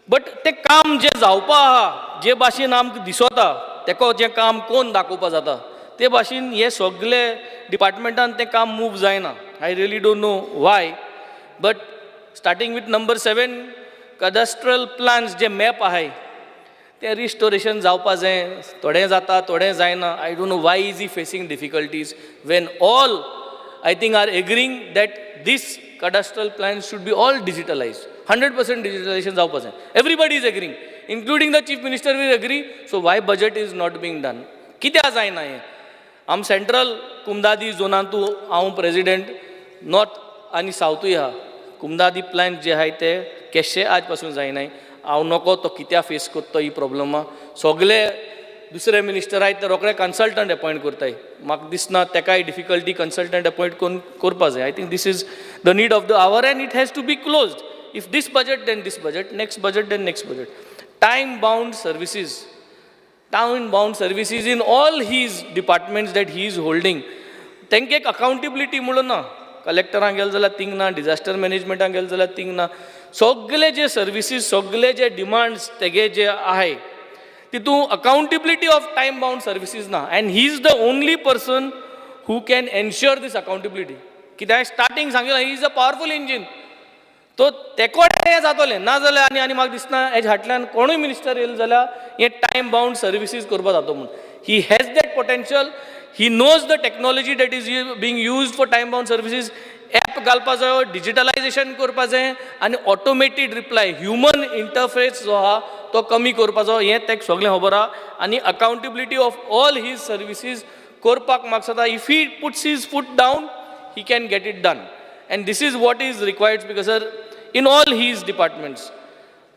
But ते काम जे जावपा आहा जे भाशेन आमकां दिसता तेको जें काम कोण दाखोवपा जाता ते भाशेन हे सगळे डिपार्टमेंटान तें काम मूव जायना I really don't know why but starting with number 7 cadastral plans जे मॅप आहाय तें रिस्टोरेशन जावपा जाय थोडें जाता थोडें जायना I don't know why is he facing difficulties when all I think are agreeing that this cadastral plans should be all digitalized. 100% digitalization जावपा जाय. Everybody is agreeing, including the chief minister will agree. So why budget is not being done? कित्या जायना हें? आम central कुमदादी झोनांतू हांव president north आनी सावथूय आहा. कुमदादी plan जे आहाय ते केशे आज पासून जायनाय. हांव नको तो कित्या फेस करता ही प्रॉब्लम सगळे दुसरे मिनिस्टर आहाय ते रोखडे कन्सल्टंट अपॉयंट करताय म्हाका दिसना तेकाय डिफिकल्टी कन्सल्टंट अपॉयंट करून करपा जाय I think this is the need of the hour and it has to be closed if this budget then this budget next budget then next budget time bound services in all his departments that he is holding तेंका एक accountability म्हणून ना कलेक्टरांक गेले जाल्यार thing ना disaster मॅनेजमेंटाक गेले जाल्यार thing ना सगळे जे सर्विसीस सगळे जे डिमांड्स तेगे जे आहाय तितू accountability of time bound services ना and he is the only person who can ensure this accountability कित्याक स्टार्टींग सांगितलें he is a powerful engine तो तेकोडे हें जातलें ना जाल्यार आनी म्हाका दिसना हेजे फाटल्यान कोणूय मिनिस्टर येयलो जाल्यार हें टायम बाउंड सर्विसीस करपा जाता म्हणून he has that potential he knows the technology that is being used for time bound services app घालपा जाय डिजिटलायजेशन करपा जाय आनी ऑटोमेटेड रिप्लाय ह्युमन इंटरफेस जो आहा तो कमी करपाचो हें तेका सगळें खबर आहा आनी accountability of all his services करपाक म्हाका सदां if he puts his foot down he can get it done and this is what is required because sir in all his departments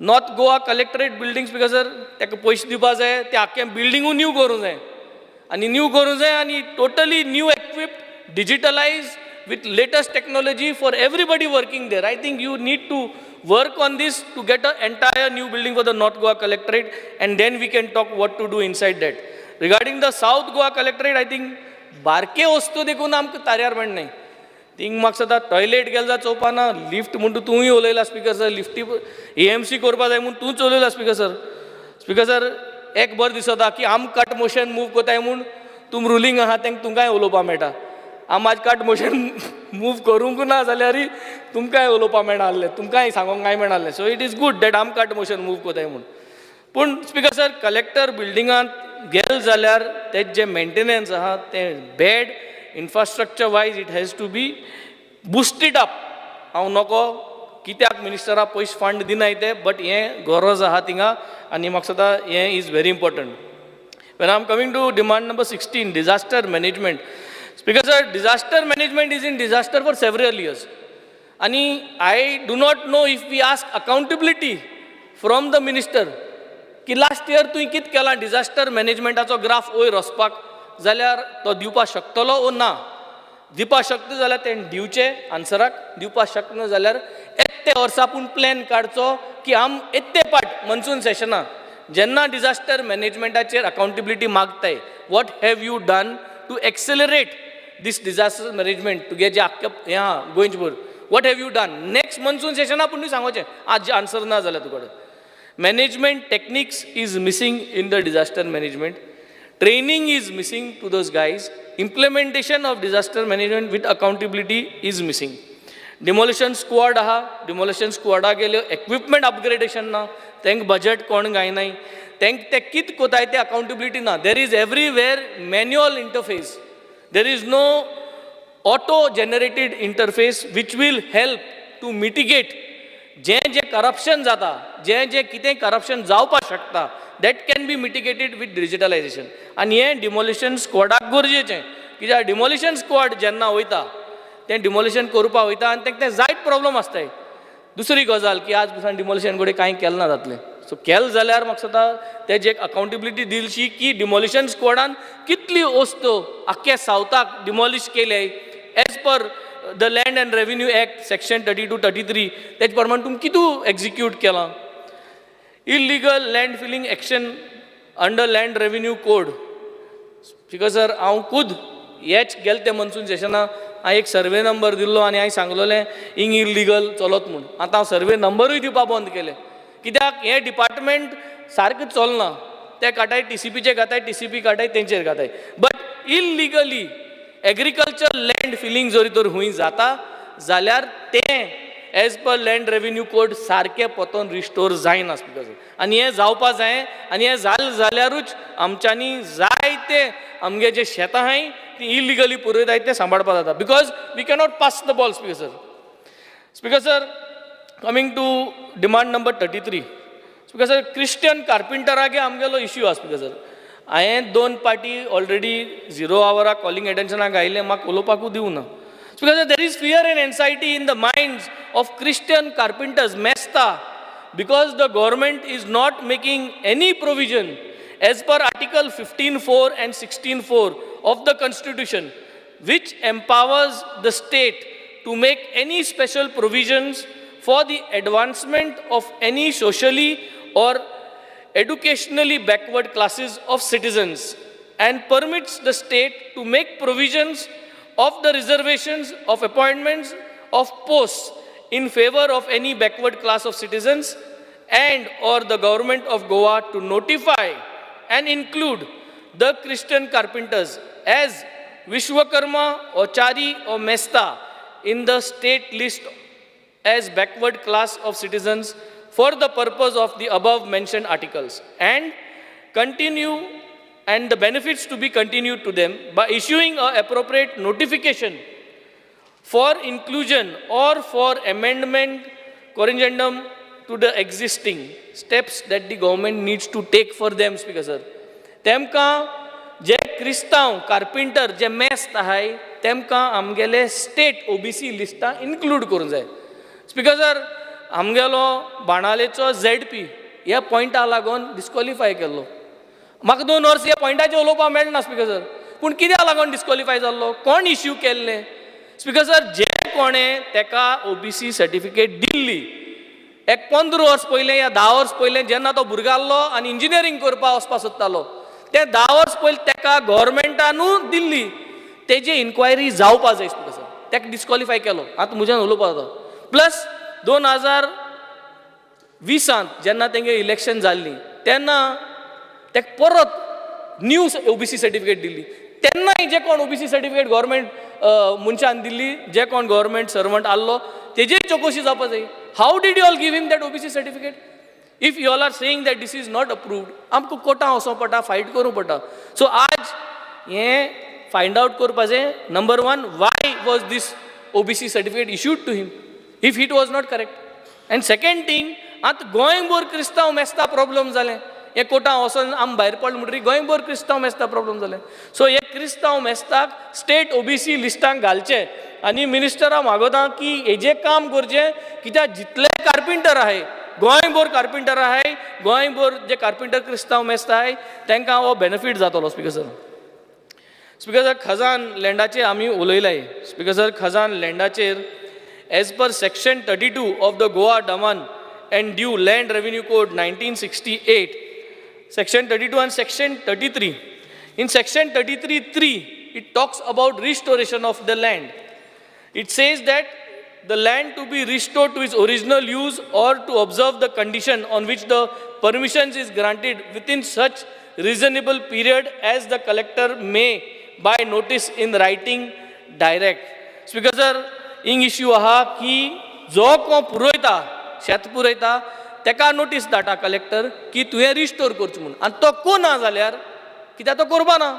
north Goa collectorate buildings because sir तेका पयशे दिवपा जाय ते आख्खें बिल्डिंगू new करूं जाय आनी totally new equipped digitalise with latest technology for everybody working there. I think you need to work on this to get an entire new building for the North Goa Collectorate and then we can talk what to do inside that. Regarding the South Goa Collectorate, I think बारके वस्तू देखून आमकां तार्यार मेळनाय thing म्हाका सदां toilet गेले जाल्यार चोवपाना lift म्हणटा तूंय उलयला स्पिकर सर लिफ्टी AMC करपा जाय म्हणून तूंच उलयला स्पिकर सर एक बरें दिसता की आम कट मोशन मूव कोताय म्हूण तुम रुलींग आहा तेंका तुमकांय उलोवपा मेळटा आम आज कट मोशन मूव करूंक ना जाल्यार तुमकांय उलोवपा मेळना आसलें तुमकांय सांगोंक काय मेळना आसलें so it is good that आम कट मोशन मूव कोताय म्हूण पूण स्पिकर सर कलेक्टर बिल्डिंगांत गेले जाल्यार तेजे जे मेंटेनन्स आहा तें bad infrastructure wise it has to be boosted up हांव नको कित्याक मिनिस्टराक पयशे फंड दिनाय ते बट हें गरज आहा थिंगा आनी म्हाका सदां हें is very important when I am coming to demand number 16 disaster management Because sir, disaster management is in disaster for several years. And I do not know if we ask accountability from the minister. की last year तुवें कितें केलां disaster managementचो graph वयर वचपाक जाल्यार तो दिवपाक शकतलो ओ ना दिवपाक शकता जाल्यार तें दिवचें आन्सराक दिवपाक शकना जाल्यार येत्या वर्सा पूण प्लॅन काडचो की आम येत्ते पाट मन्सून सेशना जेन्ना डिजास्टर मॅनेजमेंटाचेर अकाउंटेबिलिटी मागताय what have you done to accelerate this disaster management to get जे आख्ख्या गोंयभर what have you done next monsoon सेशना पूण सांगोचें आज आन्सर ना जाल्यार तुकडे management techniques is missing in the disaster management training is missing to those guys implementation of disaster management with accountability is missing. Demolition squad आहा, demolition squad गेले equipment upgradation ना, त्यांक budget कोण गाय नाही, त्यांक ते कित कोताय ते accountability ना. There is everywhere manual interface. There is no auto-generated interface which will help to mitigate J corruption जाता, जे कितें corruption जावपा शकता, that can be mitigated with digitalization. आणि हे demolition squadak गरजेचें कित्याक demolition squad जेन्ना वयता तें demolition करपा वयता आनी तेंकां जायत प्रॉब्लम आसताय. दुसरी गजाल की आज पासून demolition कडेन कांय केलें ना जातलें. सो केलें जाल्यार म्हाका दिसता तेजे एक अकाउंटेबिलिटी दिलशी की demolition squadan कितली वस्तू आख्या सावथाक डिमॉलिश केले as per the land and revenue act section 32-33 तेजे प्रमाण तुमी कितू एक्झिक्यूट केलां. Illegal land filling action under land revenue code because sir हांव खूद हेच गेले ते मनसून सेशना हांवें एक सर्वे नंबर दिल्लो आनी हांवें सांगलोलें हिंग इल्लिगल चलत म्हूण आतां हांव सर्वे नंबरूय दिवपा बंद केले कित्याक हें डिपार्टमेंट सारकें चलना ते काटाय TCPचे घाताय TCP काटाय तेंचेर घाताय बट इल्लिगली एग्रीकल्चर लँड फिलिंग जरी तर हूंय जाता जाल्यार तें as per land revenue code सारकें पोतोन रिस्टोर जायना बिकॉज आनी हें जावपा जाय आनी हें जालें जाल्यारूच आमच्यांनी जायते आमगे जे शेतां आहाय ती इल्लिगली पुरयताय ते सांबाळपा जाता because we cannot pass the ball speaker sir coming to demand number 33 speaker sir Christian कार्पेंटरागे आमगेलो इश्यू आसा स्पीकर सर हांवें 2 पाटी ऑलरेडी 0 आवराक कॉलिंग एटेन्शनाक आयिल्लें म्हाका उलोवपाकूच दिवना. Because there is fear and anxiety in the minds of Christian carpenters, Mesta, because the government is not making any provision as per Article 15.4 and 16.4 of the Constitution, which empowers the state to make any special provisions for the advancement of any socially or educationally backward classes of citizens and permits the state to make provisions of the reservations of appointments of posts in favor of any backward class of citizens and or the government of Goa to notify and include the Christian carpenters as Vishwakarma or Chari or Mesta in the state list as backward class of citizens for the purpose of the above mentioned articles and continue and the benefits to be continued to them by issuing an appropriate notification for inclusion or for amendment corrigendum to the existing steps that the government needs to take for them, Speaker sir. Temka je Kristav carpenter je mest ahay temka amgele state OBC lista include करun जाय. Speaker sir, amgelo बाणालेचो ZP ह्या पॉइंटा लागून disqualify केल्लो. म्हाका 2 verse ह्या पॉइंटाचेर उलोवपाक मेळना speaker sir पूण कित्याक लागून डिस्क्वॉलिफाय जाल्लो कोण इश्यू केल्लें स्पीकर सर जे कोणें तेका OBC सर्टिफिकेट दिल्ली एक 15 वर्स पयलें या 10 वर्स पयलें जेन्ना तो भुरगो आसलो आनी इंजिनियरींग करपाक वचपाक सोदतालो ते 10 वर्स पयलीं तेका गव्हर्मेंटानूच दिल्ली तेजी इन्क्वायरी जावपा जाय स्पीकर सर तेका डिस्क्वॉलिफाय केलो आतां म्हज्यान उलोवपाक जाता प्लस 2020 जेन्ना तेंगे इलेक्शन जाल्ली तेन्ना तेका परत न्यू OBC सर्टिफिकेट दिल्ली तेन्नाय जे कोण OBC सर्टिफिकेट गव्हर्मेंट मनशान दिल्ली जे कोण गव्हर्मेंट सर्वंट आसलो तेजेर चवकशी जावपाक जाय how did you all give him that OBC certificate if you all are saying that this is not approved आमकां कोर्टां वचों पडटा फायट करूं पडटा सो आज हें फायंड आउट करपाचें number 1 why was this OBC certificate issued to him if it was not correct and second thing आतां गोंयभर क्रिस्तांव मेस्ता प्रॉब्लम जालें हे कोर्टां वचोन आम भायर पडले म्हणटरी गोंयभर क्रिस्तांव मेस्ता प्रॉब्लम जालें सो हे क्रिस्तांव मेस्ताक स्टेट OBC लिस्टांक घालचें आनी मिनिस्टराक मागोता की हेजें काम करचें कित्याक जितले कार्पेंटर आहाय गोंयभर कार्पेंटर आहाय गोंयभर जे कार्पेंटर क्रिस्तांव मेस्ता आहाय तांकां हो बेनिफीट जातलो स्पीकर सर खजान लँडाचेर आमी उलयलाय स्पीकर सर खजान लँडाचेर as per section 32 of the Goa Daman and Diu land revenue code 1968 Section 32 and Section 33. In Section 33(3), it talks about restoration of the land. It says that the land to be restored to its original use or to observe the condition on which the permissions is granted within such reasonable period as the collector may by notice in writing direct. Speaker sir, ing issue aha ki जो को पुरयता शेत पुरयता तेका notice धाडटा collector की तुवें restore करचें म्हणून आनी तो कोना जाल्यार कित्याक तो करपा ना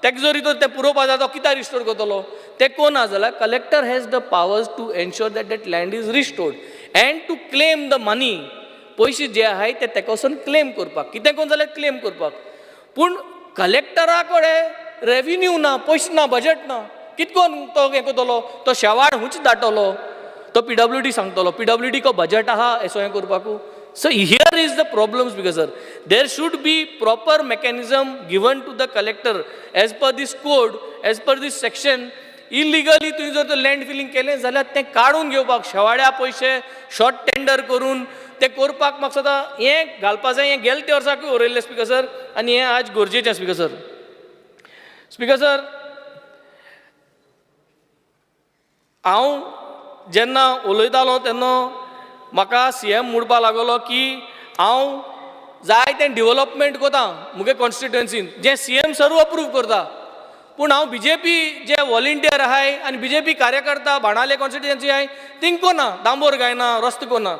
तेका जरी तर ते पुरोवपा जाय तो कित्याक रिस्टोर करतलो ते कोना जाल्यार collector has the powers to ensure that that land is restored and to claim the money पयशे जे आहाय ते तेका वचून क्लेम करपाक कितें कोण जाल्यार क्लेम करपाक पूण कलेक्टरा कडेन रेव्हेन्यू ना पयशे ना बजेट ना कितकोन तो हें करतलो तो शेवाळ हुंच धाडटलो तो PWD सांगतलो PWD को बजेट आहा असो हें करपाकू So here is the problem, because sir, there should be proper mechanism given to the collector as per this code, as per this section. Illegally तुम्ही जर लँड फिलिंग केलें जाल्यार तें काडून घेवपाक शेवाड्या पयशे शॉर्ट टेंडर करून ते करपाक म्हाका सदां हें घालपा जाय हें गेले ते वर्साकूय उरयल्लें स्पीकर सर आनी हें आज गरजेचें स्पीकर सर. स्पीकर सर हांव जेन्ना उलयतालो तेन्ना म्हाका CM म्हणपा लागलो की हांव जाय तें डेव्हलपमेंट कोता मुगे कॉन्स्टिट्युएन्सीन जें CM सर्व अप्रूव करता पूण हांव BJP जे व्हॉलिंटियर आहाय आनी BJP कार्यकर्ता बाणाले कॉन्स्टिट्युएन्सी आहाय थिंग कोना डांबोर गायना रस्तो कोना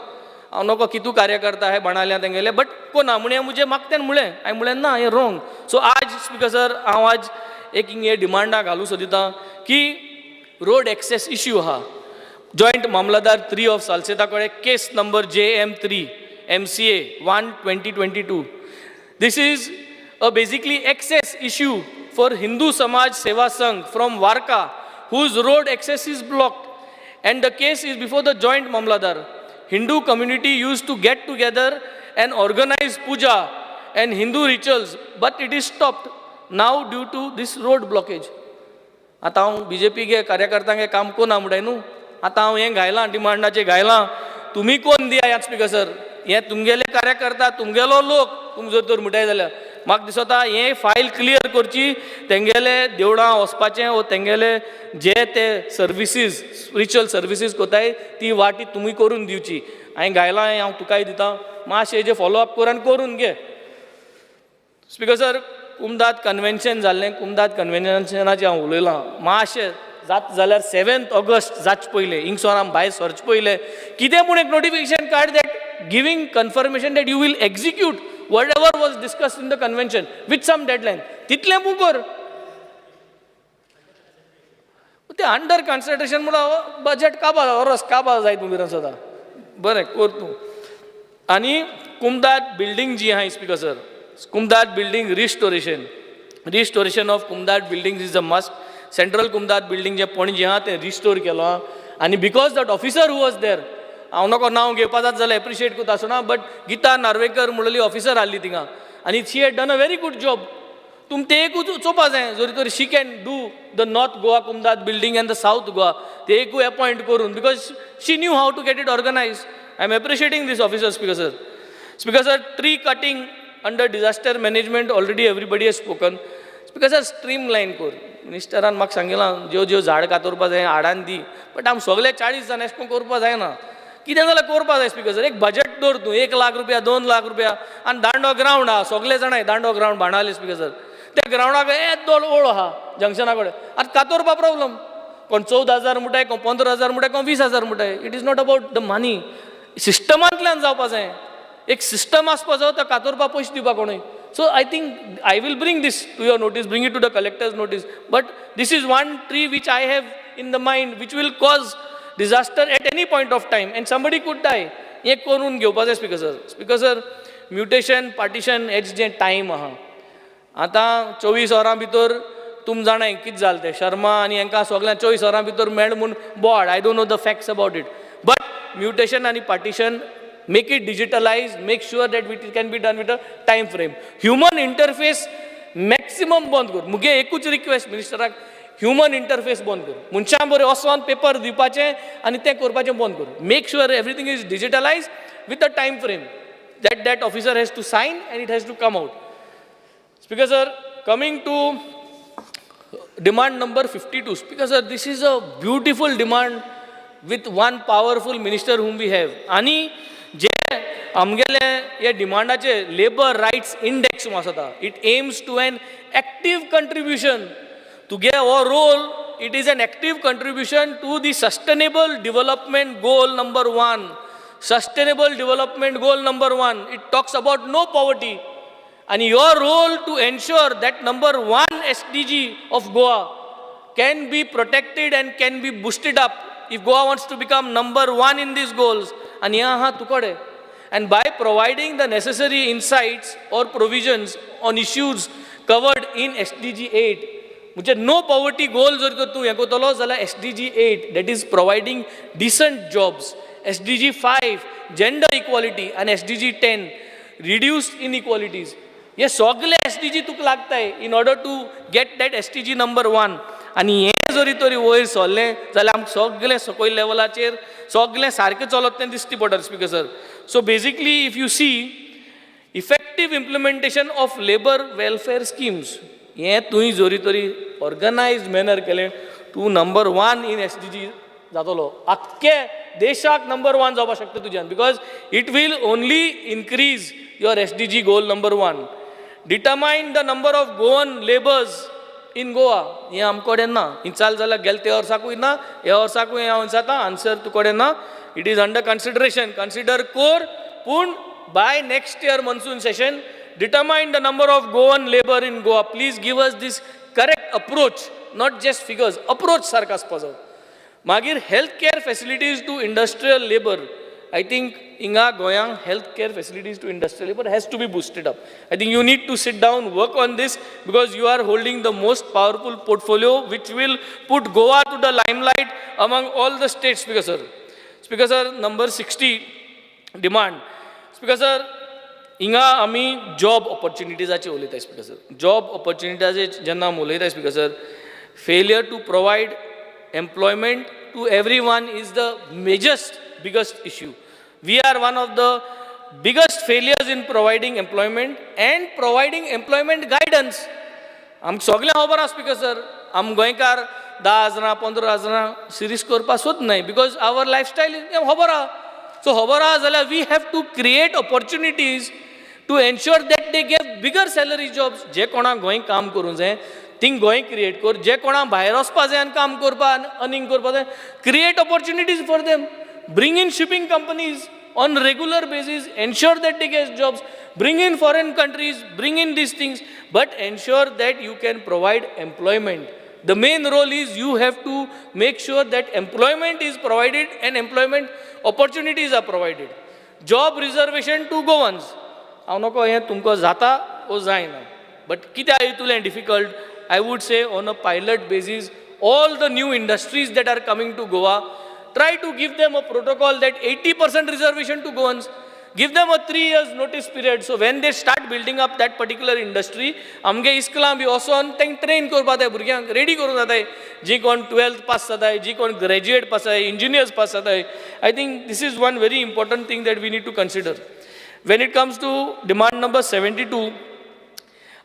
हांव नोको कितू कार्यकर्ता आहाय बाणाल्या तेंगेले बट कोना म्हणे मुझे म्हाका तें म्हळें हांवें म्हळें ना हें रॉंग. सो आज स्पीकर सर हांव आज एक हिंगे डिमांडा घालूं सोदिता की रोड एक्सेस इश्यू आहा जॉइंट मामलादार 3 ऑफ सालसेता कडेन case number JM3 MCA 1/2022. This is a basically access issue for Hindu Samaj Seva Sangh from Warka, whose road access is blocked, and the case is before the joint mamladar. Hindu community used to get together and organize puja and Hindu rituals, but it is stopped now due to this road blockage. आता हांव BJP गे कार्यकर्त्यांगे काम कोना म्हणटाय न्हू आता हांव हें घायलां डिमांडाचें घायलां तुमी कोण दियात स्पीकर सर हें तुमगेले कार्यकर्ता तुमगेलो लोक तुमी जर तर म्हणटाय जाल्यार म्हाका दिसता हें फायल क्लियर करची तेंगेले देवळां वचपाचें वो तेंगेले जे ते सर्विसीस स्पिरिच्युअल सर्विसीस कोताय ती वाटी तुमी करून दिवची. हांवें घायलां हें हांव तुकाय दितां मातशें हेजें फॉलोअप कर आनी करून घे. स्पीकर सर कुमदाद कन्वेन्शन जाल्लें कुमदाद कन्वेन्शनाचें हांव उलयलां मातशें जात जाल्यार 7 ऑगस्ट जाच पयलें हिंगसोर आम भायर सरचे पयलें कितें पूण एक नोटिफिकेशन काड that giving confirmation that you will execute whatever was discussed in the convention with some deadline तितलें पू कर. तें अंडर कन्सिडरेशन म्हणून बजेट काबार ओरस काबार जाय तुमी सदां बरें कर तूं. आनी कुमदाद बिल्डींग जी आहाय स्पीकर सर कुमदाद बिल्डींग रिस्टोरेशन ऑफ कुमदाद building is a must. Central कुमदाद बिल्डींग जे पणजी आहा तें रिस्टोर केलो आहा आनी because that officer who was there हांव नोको नांव घेवपा जात जाल्यार एप्रिशिएट करता आसतना बट गीता नार्वेकर म्हणली ऑफिसर आहली थिंगा आनी she had done a very good job. तुम ते एकूच चोवपा जाय जरी तर she can do the north Goa कुमदाद building and the south Goa ते एकूय अपॉयंट करून because she knew how to get it organise. I am appreciating this officer speaker sir. Speaker sir tree cutting under disaster management already everybody has spoken. Speaker sir streamline कर मिनिस्टरान म्हाका सांगिलां ज्यो झाड कातरपा जाय हाडान दी but आम सगळे 40 जाण एशें करून करपा जायना कितें जाल्यार करपा जाय स्पीकर सर. एक बजेट दवर तूं 1 लाख रुपया 2 लाख रुपया आनी दांडो ग्रावंड आहा सगळे जाणाय दांडो ग्रावंड बाणाले स्पीकर सर त्या ग्रावंडाक येदोल ओळ आहा जंक्शना कडेन आतां कातरपा प्रॉब्लम कोण 14,000 म्हणटाय कोण 15,000 म्हणटाय कोण 20,000 म्हणटाय. It is not about the money सिस्टमांतल्यान जावपा जाय एक सिस्टम आसपा जाय तो कातरपा पयशे दिवपा कोणूय. So I think I will bring this to your notice, bring it to the collector's notice. But this is one tree which I have in the mind which will cause disaster at any point of time and somebody could die. हे करून घेवपा जाय speaker sir. Speaker sir mutation partition हेच जे time आहा आतां 24 वरां भितर तुम जाणाय कितें जालें तें शर्मा आनी हांकां सगळ्यांक 24 वरां भितर मेळ म्हूण board I don't know the facts about it but mutation आनी partition make it digitalized, make sure that it can be done with a time frame. Human interface maximum बंद कर. मुगे एकूच रिक्वेस्ट मिनिस्टराक ह्युमन इंटरफेस बंद कर. मनशां बरें वचोन पेपर दिवपाचें आनी तें करपाचें बंद कर. Make sure everything is digitalise with a time frame that officer has to sign and it has to come out. Speaker sir, coming to demand number 52. Speaker sir, this is a beautiful demand with one powerful minister whom we have. Ani je amgele ye demandache labor rights index masata. It aims to an active contribution to give our role. It is an active contribution to the sustainable development goal number 1. Sustainable development goal number 1. It talks about no poverty. And your role to ensure that number 1 SDG of Goa can be protected and can be boosted up if Goa wants to become number 1 in these goals. And yaha tukade. And by providing the necessary insights or provisions on issues covered in SDG 8, मुझे no poverty goal जर को तू याको तलो जला SDG 8 that is providing decent jobs, SDG 5 gender equality and SDG 10 reduced inequalities. ये सगळे SDG तुक लागता है in order to get that SDG number 1 आणि हे जरी तरी वयर सोल्ले जाल्यार आमकां सगळे सकयल लेवलाचेर सगळे सारके चलत तें दिसती पडटा speaker sir. So basically if you see effective implementation of labor welfare schemes हे तुवें जोरी तरी ऑर्गनायज्ड मॅनर केलें तूं नंबर 1 इन SDG जातलो आख्खे देशाक नंबर 1 जावपाक शकता तुज्यान because it will only increase your SDG goal number 1. Determine the number of Goan labours in Goa हें आमचे कडेन ना. इंचाल जाल्यार गेले ते वर्साकूय ना ह्या वर्साकूय हांव जाता आन्सर तुजे कडेन ना. It is under consideration consider कोर पूण by next year monsoon session determine the number of Goan labor in Goa. Please give us this correct approach, not just figures. Approach sarkas pazav. Magir healthcare facilities to industrial labor. I think inga goyang healthcare facilities to industrial labor has to be boosted up. I think you need to sit down, work on this because you are holding the most powerful portfolio which will put Goa to the limelight among all the states. Speaker sir. Speaker sir, number 60 demand. Speaker sir, हिंगा आमी job ऑपॉर्च्युनिटीजाचे उलयताय speaker sir. Job ऑपॉर्च्युनिटीजाचे जेन्ना आमी उलयताय speaker sir, failure to provide employment to everyone is the major biggest issue. We are one of the biggest failures in providing employment and providing employment guidance. आमकां सगळें खबर आसा speaker sir. आम गोंयकार 10,000 15,000 सिरीज करपाक सोदनाय because our lifestyle खबर आहा. सो खबर आहा जाल्यार we have to create opportunities to ensure that they give bigger salary jobs. जे कोणा गोंय काम करूं जाय थिंग गोंय क्रिएट कर. जे कोणा भायर वचपा जाय आनी काम करपा अर्निंग करपा जाय create opportunities for them. Bring in shipping companies on regular basis, ensure that they get jobs, bring in foreign countries, bring in these things, but ensure that you can provide employment. The main role is you have to make sure that employment is provided and employment opportunities are provided. Job reservation to Goans. हांव नको हें तुमकां जाता वो जायना but कित्याक हितूंतलें difficult. I would say on a pilot basis all the new industries that are coming to Goa, try to give them a protocol that 80% reservation to Goans. Give them a 3 years notice period. So when they start building up that particular industry, आमगे इस्कलां B वचोन तेंक train करपा जाय, भुरग्यांक ready करूंक जाताय. जी कोण 12th पास जाताय, जी कोण ग्रॅज्युएट पास जाताय, इंजिनियर्स पास जाताय. I think this is one very important thing that we need to consider. When it comes to demand number 72,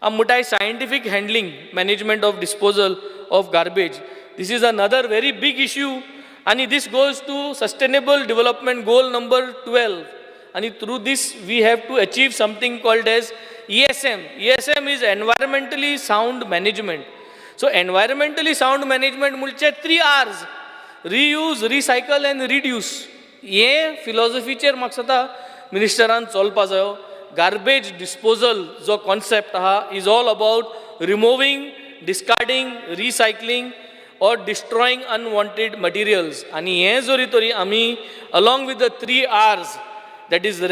Ammutai scientific handling, management of disposal of garbage. This is another very big issue and this goes to sustainable development goal number 12. And through this we have to achieve something called as ESM. ESM is environmentally sound management. So environmentally sound management mulche 3 R's. Reuse, recycle and reduce. Ye philosophy chair maksata मिनिस्टरान चलपा जायो. Garbage disposal जो concept आहा is all about removing, discarding, recycling और destroying unwanted materials. आनी हें जरी तरी आमी along with the 3 R's that is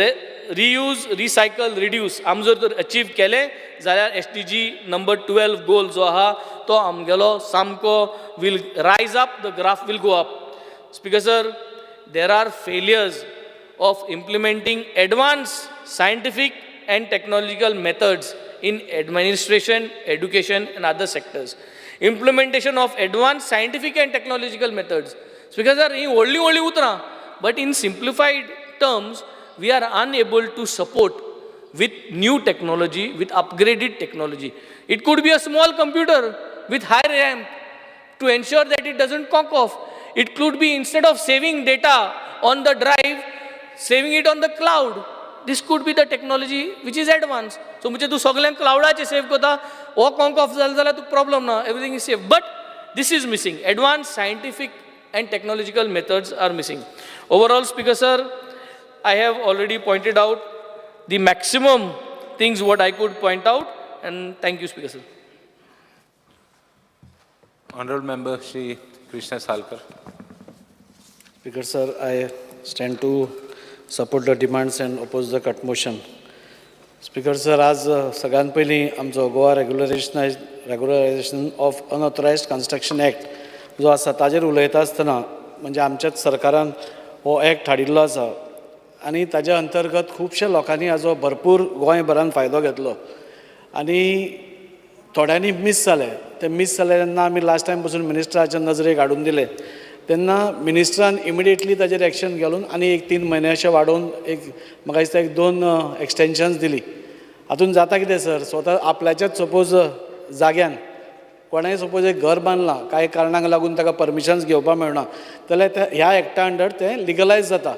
reuse, recycle, reduce आम जर तर अचीव केलें जाल्यार SDG नंबर 12 गोल जो आहा तो आमगेलो सामको will rise up, the graph will go up. Speaker sir, there are failures of implementing advanced scientific and technological methods in administration, education and other sectors. Implementation of advanced scientific and technological methods. Because only utra, but in simplified terms, we are unable to support with new technology, with upgraded technology. It could be a small computer with high RAM to ensure that it doesn't conk off. It could be instead of saving data on the drive, saving it on the cloud. This could be the technology which is advanced. So म्हणजे तू सगळ्यांक क्लाउडाचे save करता, हो conc of जालें जाल्यार तुका problem ना, everything is safe. But this is missing. Advanced scientific and technological methods are missing. Overall, Speaker Sir, I have already pointed out the maximum things what I could point out, and thank you, Speaker Sir. Honorable Member Shri Krishna Salkar. Speaker Sir, I stand to support the demands and oppose the cut motion. Speaker Sir, आज सगळ्यात पयलीं आमचो Goa regularisation of unauthorised construction act जो आसा ताजेर उलयता आसतना म्हणजे आमच्याच सरकारान हो एक्ट हाडिल्लो आसा आनी ताज्या अंतर्गत खुबशे लोकांनी हाजो भरपूर गोंयभरान फायदो घेतलो आनी थोड्यांनी मिस जाले. ते मिस जाले तेन्ना आमी लास्ट टायम पसून मिनिस्टराच्या नजरेक हाडून दिले तेन्ना मिनिस्टरान इमिडिएटली ताजेर एक्शन घेवन आनी एक 3 म्हयने अशें वाडोवन म्हाका दिसता 2 एक्सटेन्शन्स दिली. हातून जाता कितें सर, स्वता आपल्याच्याच सपोज जाग्यान कोणेंय सपोज एक घर बांदलां, कांय कारणांक लागून ताका परमिशन्स घेवपाक मेळना जाल्यार ह्या एक्टा अंडर तें लिगलायज जाता.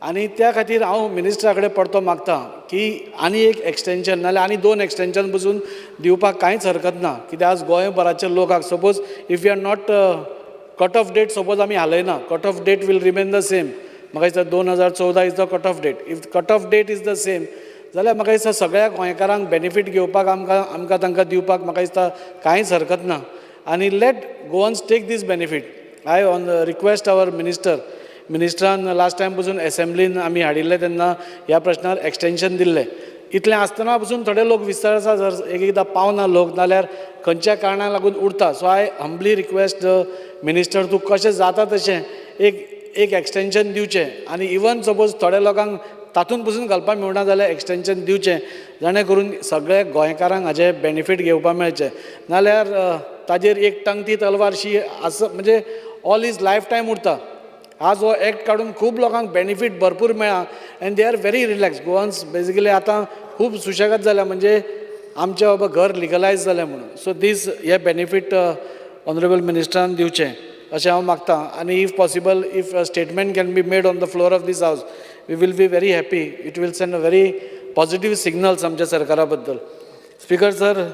आनी त्या खातीर हांव मिनिस्टरा कडेन परतो मागतां की आनी एक एक्सटेन्शन नाल्यार आनी 2 एक्सटेन्शन पसून दिवपाक कांयच हरकत ना. कित्याक आज गोंयभराच्या लोकांक suppose if you are not cut off date suppose आमी हालयना, cut off date will remain the same. म्हाका दिसता 2014 is the cut off date. If cut off date is the same जाल्यार म्हाका दिसता सगळ्या गोंयकारांक बेनिफीट घेवपाक आमकां तांकां दिवपाक म्हाका दिसता कांयच हरकत ना. आनी let Goans take this benefit. I on request our मिनिस्टरान लास्ट टायम पसून एसेंब्लीन आमी हाडिल्ले तेन्ना ह्या प्रश्नार एक्सटेन्शन दिल्लें. इतलें आसतना पसून थोडे लोक विचारता जर एकदां पावना लोक नाल्यार खंयच्या कारणाक लागून उरता. सो आय हंबली रिक्वेस्ट मिनिस्टर तूं कशें जाता तशें एक एक्सटेन्शन दिवचें आनी इवन सपोज थोड्या लोकांक तातूंत पसून घालपाक मेळना जाल्यार एक्सटेन्शन दिवचें जेणे करून सगळे गोंयकारांक हाजे बेनिफीट घेवपाक मेळचें. नाल्यार ताजेर एक टंगती तलवारशी म्हणजे ऑल इज लायफ टायम उरता. आज हो एक्ट काडून खूब लोकांक बेनिफीट भरपूर मेळ्ळा and they are very relax. Goans basically आतां खूब सुशेगाद जाल्या म्हणजे आमचें बाबा घर लिगलायज जालें म्हणून. सो दीस हे बेनिफीट ऑनरेबल मिनिस्टरान दिवचें अशें हांव मागतां. आनी if possible if statement can be made on the floor of this house we will be very happy. It will send a very positive signals आमच्या सरकारा बद्दल. स्पीकर सर,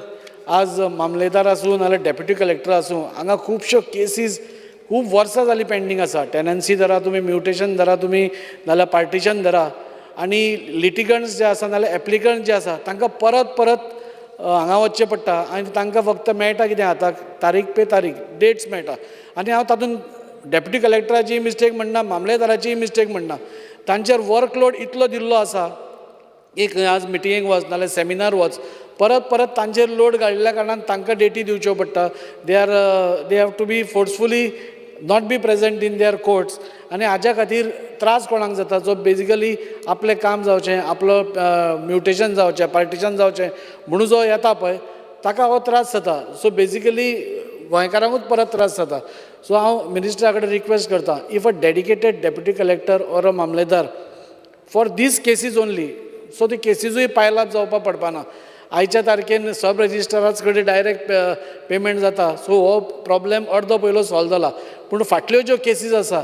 आज मामलेदार आसूं नाल्यार डेप्युटी कलेक्टर आसूं हांगा खुबश्यो केसीस खूब वर्सां जालीं पेंडींग आसा. टेनन्सी धरा तुमी, म्युटेशन धरा तुमी नाल्यार पार्टिशन धरा आनी लिटिगंट्स जे आसा नाल्यार एप्लिकंट जे आसा तांकां परत परत हांगा वचचें पडटा आनी तांकां फक्त मेळटा कितें आतां तारीख पे तारीख डेट्स मेळटा. आनी हांव तातूंत डेप्युटी कलेक्टराची मिस्टेक म्हणना, मामलेदाराची मिस्टेक म्हणना. तांचेर वर्कलोड इतलो दिल्लो आसा, एक आज मिटिंगेक वच नाल्यार सेमिनार वच, परत परत तांचेर लोड घालिल्ल्या कारणान तांकां डेटी दिवच्यो पडटा. They have to be forcefully not be present in their courts आनी हाज्या खातीर त्रास कोणाक जाता जो बेजिकली आपलें काम जावचें, आपलो म्युटेशन जावचें, पार्टिशन जावचें म्हणून जो येता पळय ताका हो त्रास जाता. सो बेजिकली गोंयकारांकूच परत त्रास जाता. सो हांव मिनिस्टरा कडेन रिक्वेस्ट करतां if a dedicated deputy collector or a मामलेदार फॉर दीस केसीस ओन्ली, सो ती केसीसूय पायल अप जावपाक पडपाना. आयच्या तारखेन सब रजिस्ट्राराच कडेन डायरेक्ट पेमेंट जाता. सो हो प्रॉब्लेम अर्दो पयलो सॉल्व जाला. पूण फाटल्यो ज्यो केसीस आसा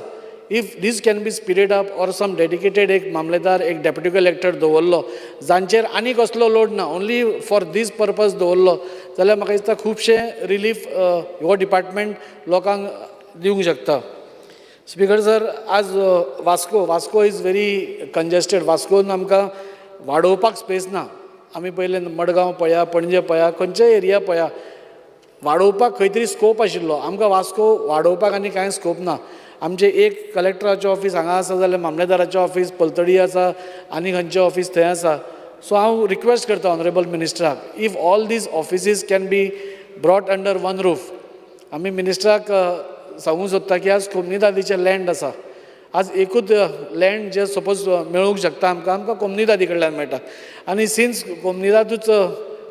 if this can be speeded up or some dedicated एक मामलेदार एक डेप्युटी कलेक्टर दवरलो जांचेर आनी कसलो लोड ना, ओन्ली फॉर दीस पर्पज दवरलो जाल्यार म्हाका दिसता खुबशे रिलीफ हो डिपार्टमेंट लोकांक दिवंक शकता. स्पीकर सर, आज वास्को इज व्हेरी कंजेस्टेड. वास्कोन आमकां वाडोवपाक स्पेस ना. आमी पयले मडगांव पळया, पणजे पळया, खंयचेय एरिया पळया, वाडोवपाक खंय तरी स्कोप आशिल्लो. आमकां वास्को वाडोवपाक आनी कांय स्कोप ना. आमचें एक कलेक्टराचें ऑफिस हांगा आसा जाल्यार मामलेदाराचें ऑफिस पलतडी आसा आनी खंयचें ऑफिस थंय आसा. सो हांव रिक्वेस्ट करता ऑनरेबल मिनिस्टराक if all these offices can be brought under one roof. आमी मिनिस्टराक सांगूंक सोदता की आज कोमनीदादीचें लँड आसा. आज एकूच लँड जे सपोज मेळूंक शकता आमकां कोमनीदादी कडल्यान मेळटा आनी सिन्स कोमनीदादूच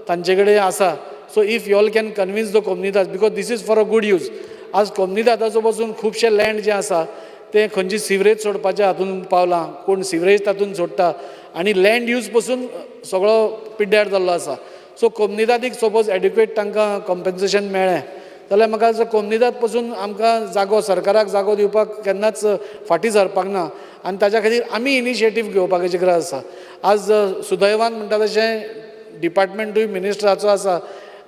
तांचे कडेन आसा, so if you all can convince the कोमनीदाद because this is for a good use. आज कोमनीदादाचो पसून खुबशे लँड जे आसा ते खंयची सिवरेज सोडपाच्या हातून पावलां, कोण सिवरेज तातूंत सोडटा आनी लँड यूज पसून सगळो पिड्ड्यार जाल्लो आसा. सो कोमनीदादीक सपोज एड्युकेट तांकां कॉम्पेन्सेशन मेळ्ळें जाल्यार म्हाका दिसता कोमनिदाद पासून आमकां जागो सरकाराक जागो दिवपाक केन्नाच फाटीं सरपाक ना आनी ताच्या खातीर आमी इनिशिएटीव घेवपाची गरज आसा. आज सुदैवान म्हणटा तशें डिपार्टमेंटूय मिनिस्टराचो आसा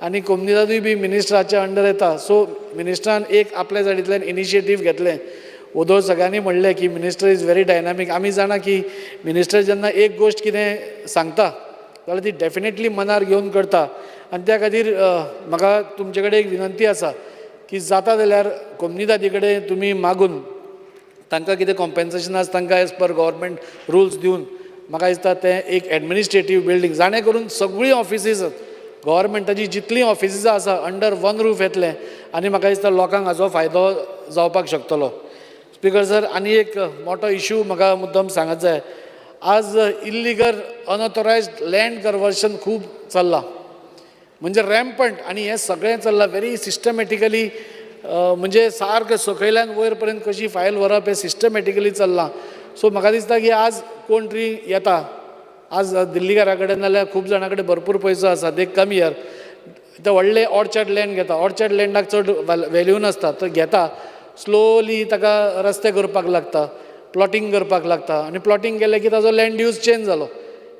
आनी कोमनिदादूय बी मिनिस्टराच्या अंडर येता. सो मिनिस्टरान एक आपल्या सायडींतल्यान इनिशिएटीव घेतलें. उदो सगळ्यांनी म्हणलें की मिनिस्टर इज व्हेरी डायनामीक. आमी जाणा की मिनिस्टर जेन्ना एक गोश्ट कितें सांगता जाल्यार ती डेफिनेटली मनार घेवन करता आनी त्या खातीर म्हाका तुमचे कडेन एक विनंती आसा की जाता जाल्यार कोमनिदादी कडेन तुमी मागून तांकां कितें कॉम्पेन्सेशन आसा तांकां एज पर गव्हर्मेंट रुल्स दिवन म्हाका दिसता तें एक एडमिनिस्ट्रेटीव बिल्डींग जाणें करून सगळीं ऑफिसीस गव्हर्मेंटाची जितलीं ऑफिसीस आसा अंडर वन रूफ येतलें आनी म्हाका दिसता लोकांक हाचो फायदो जावपाक शकतलो. स्पीकर सर, आनी एक मोठो इशू म्हाका मुद्दम सांगत जाय. आज इल्लिगल अनऑथोरायज्ड लँड कन्वर्शन खूब चल्लां, म्हणजे रॅम्पंट, आनी हें सगळें चल्लां व्हेरी सिस्टमॅटिकली. म्हणजे सारकें सकयल्यान वयर पर्यंत कशी फायल व्हरप हें सिस्टमॅटिकली चल्लां. सो म्हाका दिसता की आज कोण तरी येता, आज दिल्लीकारा कडेन नाल्यार खूब जाणां कडेन भरपूर पयसो आसा, दे कम हियर, ते व्हडले ऑर्चर्ड लँड घेता. ऑर्चर्ड लँडाक चड व्हॅल्यू नासता, तो घेता, स्लोली ताका रस्ते करपाक लागता, प्लॉटिंग करपाक लागता आनी प्लॉटिंग केलें की ताजो लँड यूज चेंज जालो.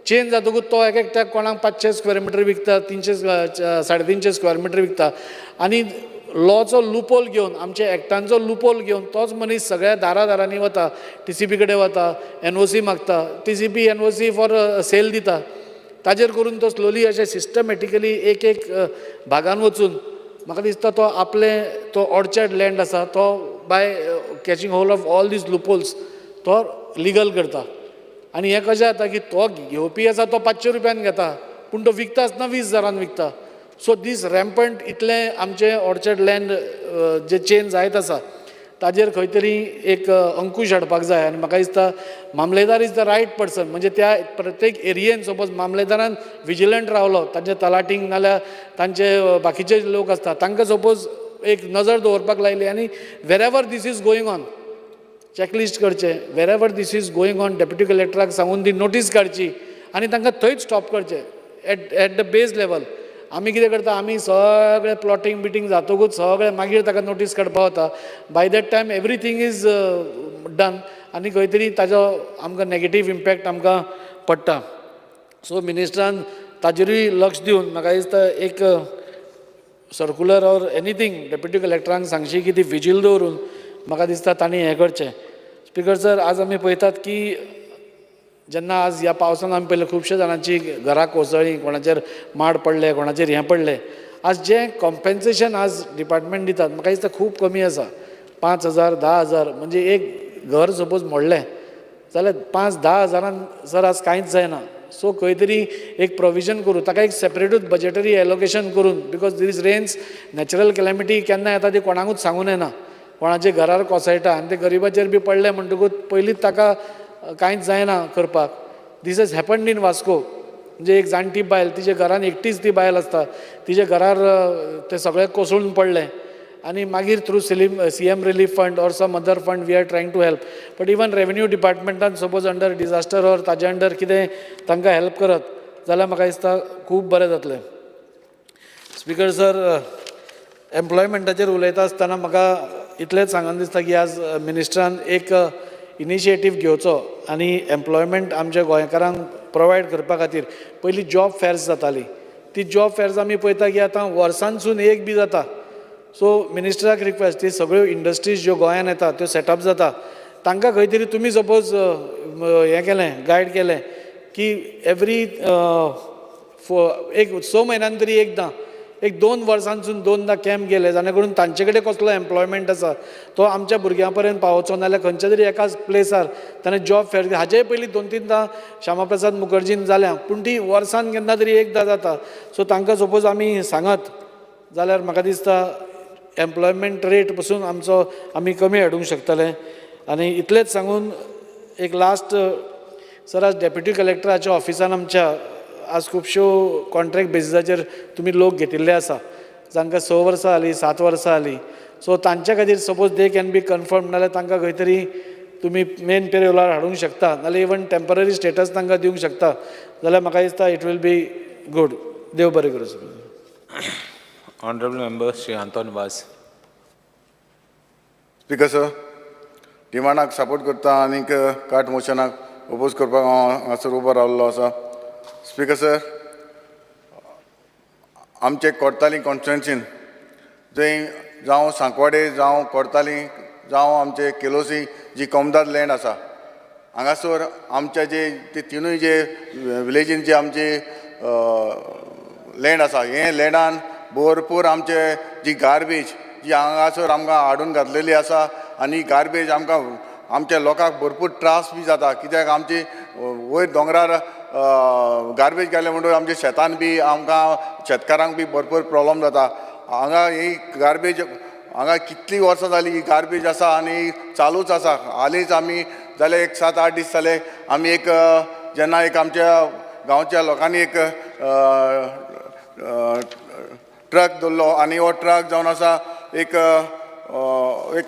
चेंज जातकूच तो एक एकट्याक कोणाक 500 स्क्वेअर मिटर विकता, 300-350 स्क्वेअर मिटर विकता आनी लॉचो लूपहोल घेवन, आमच्या एक्टांचो लूपहोल घेवन तोच मनीस सगळ्या दारादारांनी वता, TCP कडेन वता, NOC मागता, TCP NOC फॉर सेल दिता. ताजेर करून तो स्लोली अशें सिस्टमॅटिकली एक एक भागान वचून म्हाका दिसता तो आपले तो ऑर्चर्ड लँड आसा तो by catching hold of all these loopholes तो लिगल करता. आनी हें कशें जाता की तो घेवपी आसा तो 500 रुपयान घेता पूण तो विकता आसतना 20,000 विकता. सो दीस रॅम्पंट इतलें आमचें ऑर्चर्ड लँड जे चेंज जायत आसा ताजेर खंय तरी एक अंकूश हाडपाक जाय. आनी म्हाका दिसता मामलेदार इज द रायट पर्सन. म्हणजे त्या प्रत्येक एरियेन सपोज मामलेदारान विजिलंट रावलो, तांचे तलाटींक नाल्यार तांचे बाकीचे लोक आसता तांकां सपोज एक नजर दवरपाक लायली आनी wherever this is going on checklist करचें, wherever this is going on deputy कलेक्टराक सांगून ती नोटीस काडची आनी तांकां थंयच स्टॉप करचें एट द बेज लेवल. आमी कितें करता, आमी सगळें प्लॉटिंग बिटींग जातकूच सगळें मागीर ताका नोटीस काडपाक वता. By that time everything is done आनी खंय तरी ताजो आमकां नॅगेटीव इम्पॅक्ट आमकां पडटा. सो मिनिस्टरान ताजेरूय लक्ष दिवन म्हाका दिसता एक सर्कुलर ऑर एनीथींग डेप्युटी कलेक्टरांक सांगची की ती विजील दवरून म्हाका दिसता तांणी हें करचें. स्पीकर सर, आज आमी पळयतात की जेन्ना आज ह्या पावसान आमी पळयलें खुबश्या जाणांची घरां कोसळ्ळीं, कोणाचेर माड पडले, कोणाचेर हें पडलें. आज जें कॉम्पेन्सेशन आज डिपार्टमेंट दितात म्हाका दिसता खूब कमी आसा. 5,000 10,000 म्हणजे एक घर सपोज मोडलें जाल्यार 5-10 हजारान सर आज कांयच जायना. सो खंय तरी एक प्रोविजन करूं, ताका एक सेपरेटूच बजेटरी एलोकेशन करून, because these rains natural calamity केन्ना येता ती कोणाकूच सांगून येना, कोणाचे घरार कोसळटा आनी ते गरिबाचेर बी पडले म्हणटकूच पयलींच ताका कांयच जायना करपाक. दीस हॅज हॅपन्ड इन वास्को. म्हणजे एक जाणटी बायल, तिच्या घरान एकटीच ती बायल आसता, तिच्या घरार ते सगळे कोसळून पडले आनी मागीर through CM relief fund or some other fund we are trying to help. But even revenue डिपार्टमेंटान सपोज अंडर डिजास्टर ऑर ताजे अंडर कितें तांकां हेल्प करत जाल्यार म्हाका दिसता खूब बरें जातलें. स्पीकर सर, एम्प्लॉयमेंटाचेर उलयता आसतना म्हाका इतलेंच सांगन दिसता की आज मिनिस्टरान एक इनिशिएटीव घेवचो आनी एम्प्लॉयमेंट आमच्या गोंयकारांक प्रोवायड करपा खातीर पयलीं जॉब फेर्स जाताली. ती जॉब फेर्स आमी पळयता की आतां वर्सांसून एक बी जाता. सो मिनिस्टराक रिक्वेस्ट, ती सगळ्यो इंडस्ट्रीज ज्यो गोंयान येता त्यो सेटअप जाता तांकां खंय तरी तुमी सपोज हें केलें, गायड केलें की एवरी एक 6 म्हयन्यान तरी एकदां, एक 2 वर्सांसून 2दा कॅम्प गेले, जाणे करून तांचे कडेन कसलो एम्प्लॉयमेंट आसा तो आमच्या भुरग्यां पर्यंत पावोवचो, नाल्यार खंयच्या तरी एकाच प्लेसार ताणें जॉब फेर. हाजेय पयलीं 2-3दां श्यामाप्रसाद मुखर्जीन जाल्या, पूण ती वर्सान केन्ना तरी एकदां जाता. सो तांकां सपोज आमी सांगत जाल्यार म्हाका दिसता एम्प्लॉयमेंट रेट पसून आमी कमी हाडूंक शकतले. आनी इतलेंच सांगून एक लास्ट, सर आज डेप्युटी कलेक्टराच्या ऑफिसान आमच्या आज खुबश्यो कॉन्ट्रॅक्ट बेसिसाचेर तुमी लोक घेतिल्ले आसा, जांकां 6 वर्सां जालीं, 7 वर्सां जालीं. सो तांच्या खातीर suppose they can be confirm, नाल्यार तांकां खंय तरी तुमी मेन पेरोलार हाडूंक शकता, नाल्यार इवन टेम्पररी स्टेटस तांकां दिवंक शकता जाल्यार म्हाका दिसता इट वील बी गूड. देव बरें करूं. Honorable Member Shri Anton Vaz. Speaker sir, डिमांडाक सपोर्ट करता आनीक कार्ट मोशनाक ओपोज करपाक हांगासर उबो रावल्लो आसा. स्पीकर सर, आमचे कोर्ताली कॉन्स्टिट्युएन्सीन जंय जावं सांकवाडे जावं कोर्ताली जावं आमचे केलोसी जी कोमदाद लँड आसा हांगासर आमचे जे ते तिनूय जे विलेजीन जे आमचे लँड आसा हे लँडान भरपूर आमचे जी गार्बेज जी हांगासर आमकां हाडून घातलेली आसा आनी गार्बेज आमकां आमच्या लोकांक भरपूर त्रास बी जाता कित्याक आमची वयर दोंगरार गार्बेज घाले म्हणटूच आमच्या शेतान बी आमकां शेतकारांक बी भरपूर प्रॉब्लम जाता. हांगा ही गार्बेज हांगा कितलीं वर्सां जालीं ही गार्बेज आसा आनी चालूच आसा. हालींच आमी जाले एक 7-8 दीस जाले आमी एक जेन्ना एक आमच्या गांवच्या लोकांनी एक ट्रक दवरलो आनी हो ट्रक जावन आसा एक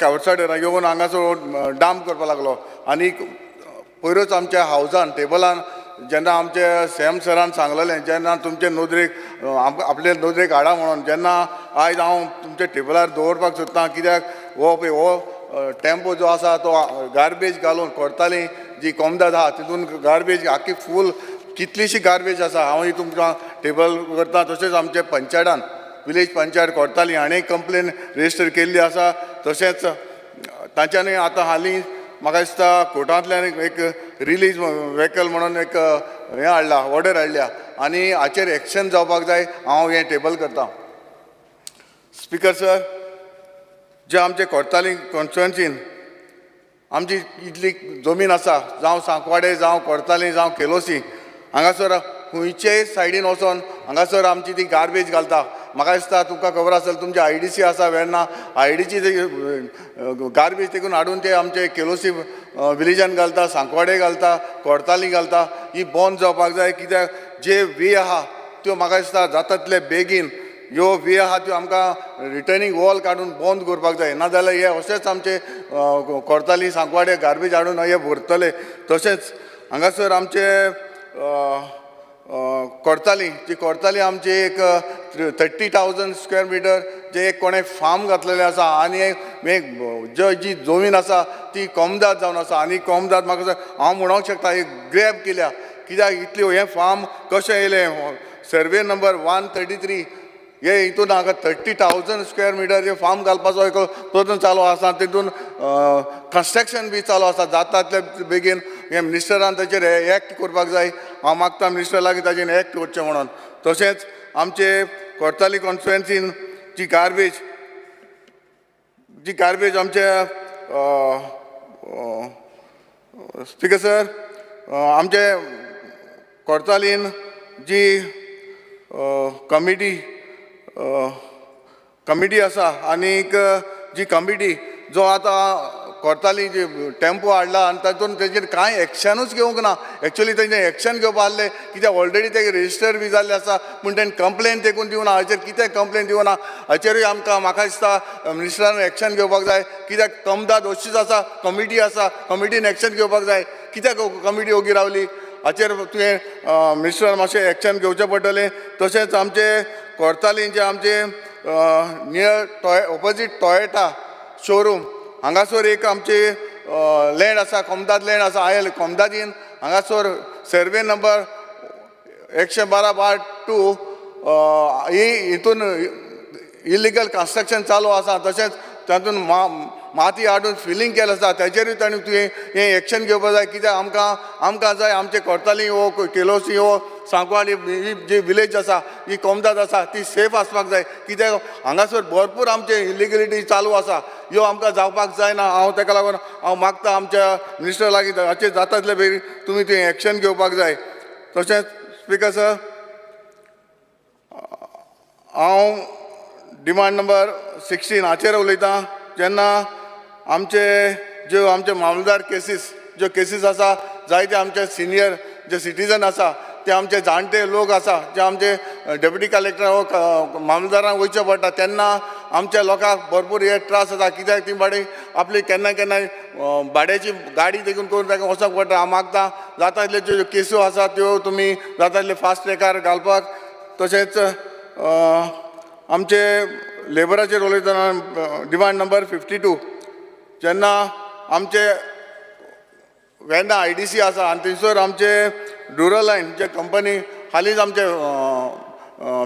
आउटसायडर येवन हांगासर डांप करपाक लागलो आनी पयरूच आमच्या हावजान टेबलान जेन्ना आमचे सेम सरान सांगलेलें जेन्ना तुमचे नोदरेक आपले नोदरेक हाडा म्हणून जेन्ना आयज हांव तुमच्या टेबलार दवरपाक सोदतां कित्याक हो पळय हो टेम्पो जो आसा तो गार्बेज घालून कोर्ताली जी कोमदाद आहा तितून गार्बेज आख्खी फूल कितलीशी गार्बेज आसा हांव ही तुमकां टेबल करतां. तशेंच आमचे पंचायतान विलेज पंचायत कोर्ताली हाणें कंप्लेन रेजिस्टर केल्ली आसा. तशेंच तांच्यांनी आतां हालीं म्हाका दिसता कोर्टांतल्यान एक रिलीज व्हेकल म्हणून एक हें हाडला ऑर्डर हाडल्या आनी हाचेर एक्शन जावपाक जाय हांव हें टेबल करतां. स्पीकर सर, जे आमचे कोर्ताली कॉन्स्टिट्युएन्सीन आमची इतली जमीन आसा जावं सांकवाडे जावं कोर्ताली जावं केलोसी हांगासर खंयचेय सायडीन वचोन हांगासर आमची ती गार्बेज घालता. म्हाका दिसता तुमकां खबर आसतली तुमची IDC आसा वेर्ना IDची गार्बेज देखून हाडून ते आमचे केलोसी विलेजान घालता, सांकवाडे घालता, कोर्ताली घालता. ही बंद जावपाक जाय कित्याक जे वे आहा त्यो म्हाका दिसता जाता तितले बेगीन ह्यो वे आहा त्यो आमकां रिटर्निंग वॉल काडून बंद करपाक जाय नाजाल्यार हे अशेंच आमचे कोर्ताली सांकवाडे गार्बेज हाडून हे भरतले. तशेंच हांगासर आमचे कोर्ताली जी कोर्ताली आमची एक 30,000 स्क्वेअर मिटर जे एक कोणें फार्म घातलेलें आसा आनी एक जी जमीन आसा ती कोमदाद जावन आसा आनी कोमदाद म्हाका हांव म्हणोंक शकता एक ग्रॅब केल्या कित्याक इतली हे फार्म कशें येयलें सर्वे नंबर 133 हे हितून हांगा 30,000 स्क्वेअर मिटर जे फार्म घालपाचो एक प्रयत्न चालू आसा तितून कन्स्ट्रक्शन बी चालू आसा जाता तितले बेगीन हे मिनिस्टरान ताचेर एक्ट करपाक जाय. हांव मागता मिनिस्टर लागीं ताचेर एक्ट करचें म्हणून. तशेंच आमचे कोर्ताली कॉन्स्टिट्युएन्सीन जी गार्बेज आमचे स्पीकर सर आमचे कोर्तालीन जी कमिटी आसा आनीक जी कमिटी जो आतां कोर्ताली जी टेम्पो हाडला आनी तातूंत तेजेर कांय एक्शनूच घेवंक ना. एक्चुअली तेजें एक्शन घेवपा आसलें कित्याक ऑलरेडी ते रेजिस्टर बी जाल्ले आसा पूण तेणें कंप्लेन देखून दिवना हाचेर कितें कंप्लेन दिवना हाचेरूय आमकां म्हाका दिसता मिनिस्टरान एक्शन घेवपाक जाय कित्याक कमदाद अशीच आसा कमिटीन एक्शन घेवपाक जाय. कित्याक कमिटी ओगी रावली हाचेर तुवें मिनिस्टर मातशें एक्शन घेवचें पडटलें. तशेंच आमचे कोर्तालीन जे आमचे नियर ऑपोजीट टॉयटा शोरूम हांगासर एक आमचे लँड आसा कोमदाद लँड आसा हांवें कोमदादीन हांगासर सर्वे नंबर 112/2 हितून इलिगल कन्स्ट्रक्शन चालू आसा. तशेंच तातूंत माती हाडून फिलिंग केलें आसा तेजेरूय ताणें तुवें हें एक्शन घेवपाक जाय कित्याक आमकां जाय आमचे कोर्ताली हो केलोसी हो सांकवाडी ही जी विलेज आसा ही कोमदाद आसा ती सेफ आसपाक जाय कित्याक हांगासर भरपूर आमचे इलिगलिटी चालू आसा ह्यो आमकां जावपाक जायना. हांव ताका लागून हांव मागता आमच्या मिनिस्टर लागीं हाचेर जाता तितले बेगीन तुमी तें एक्शन घेवपाक जाय. तशेंच स्पीकर सर हांव डिमांड नंबर 16 हाचेर उलयतां. जेन्ना आमचे मामलेदार केसीस आसा जायते आमचे सिनियर जे सिटीजन आसा ते आमचे जाणटे लोक आसा जे आमचे डेप्युटी कलेक्टर हो मामलेदारांक वयचें पडटा तेन्ना आमच्या लोकांक भरपूर हे त्रास जाता कित्याक ती बाडी आपली केन्ना भाड्याची गाडी देखून करून ताका वचोंक पडटा. हांव मागतां जाता तितले ज्यो केसो आसा त्यो तुमी जाता तितले फास्ट ट्रॅकार घालपाक. तशेंच आमचे लेबराचेर उलयतना डिमांड नंबर 52 जेन्ना आमचे वेन्ना IDC आसा आनी थंयसर आमचे ड्युरालायन जे कंपनी हालींच आमचे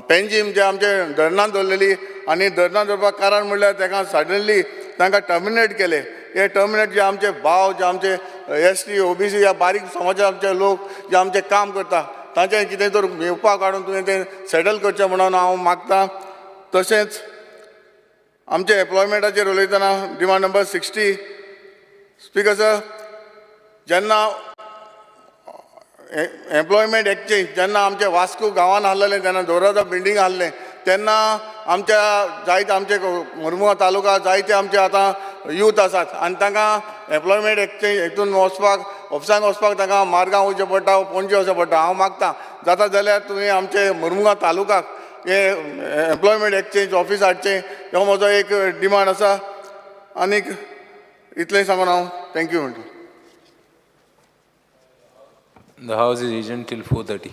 पेन्जीम जे आमचे धरणान दवरलेली आनी धरणान दवरपाक कारण म्हणल्यार ताका सडनली तांकां टर्मिनेट केले. हे टर्मिनेट जे आमचे भाव जे आमचे ST OBC या बारीक समाजाचे लोक जे आमचे काम करता तांचें कितें तर येवपा काडून तुवें तें सेटल करचें म्हणून हांव मागतां. तशेंच आमचे एम्प्लॉयमेंटाचेर उलयतना डिमांड नंबर 60 स्पीकर सर, जेन्ना एम्प्लॉयमेंट एक्सचेंज जेन्ना आमचे वास्को गांवांत आहलेलें तेन्ना दोरादा बिल्डींग आहलें तेन्ना आमच्या जायते आमचे मुर्मुगांव तालुका जायते आमचे आतां यूथ आसात आनी तांकां एम्प्लॉयमेंट एक्सचेंज हितून वचपाक ऑफिसांक वचपाक तांकां मारगांव वचचें पडटा पणजे वचचें पडटा. हांव मागतां जाता जाल्यार तुवें आमचे मुर्मुगांव तालुकाक हे एम्प्लॉयमेंट एक्सचेंज ऑफिस हाडचें हो म्हजो एक डिमांड आसा. आनीक इतलें सांगून हांव थँक्यू म्हणटा. The House is adjourned till 4:30.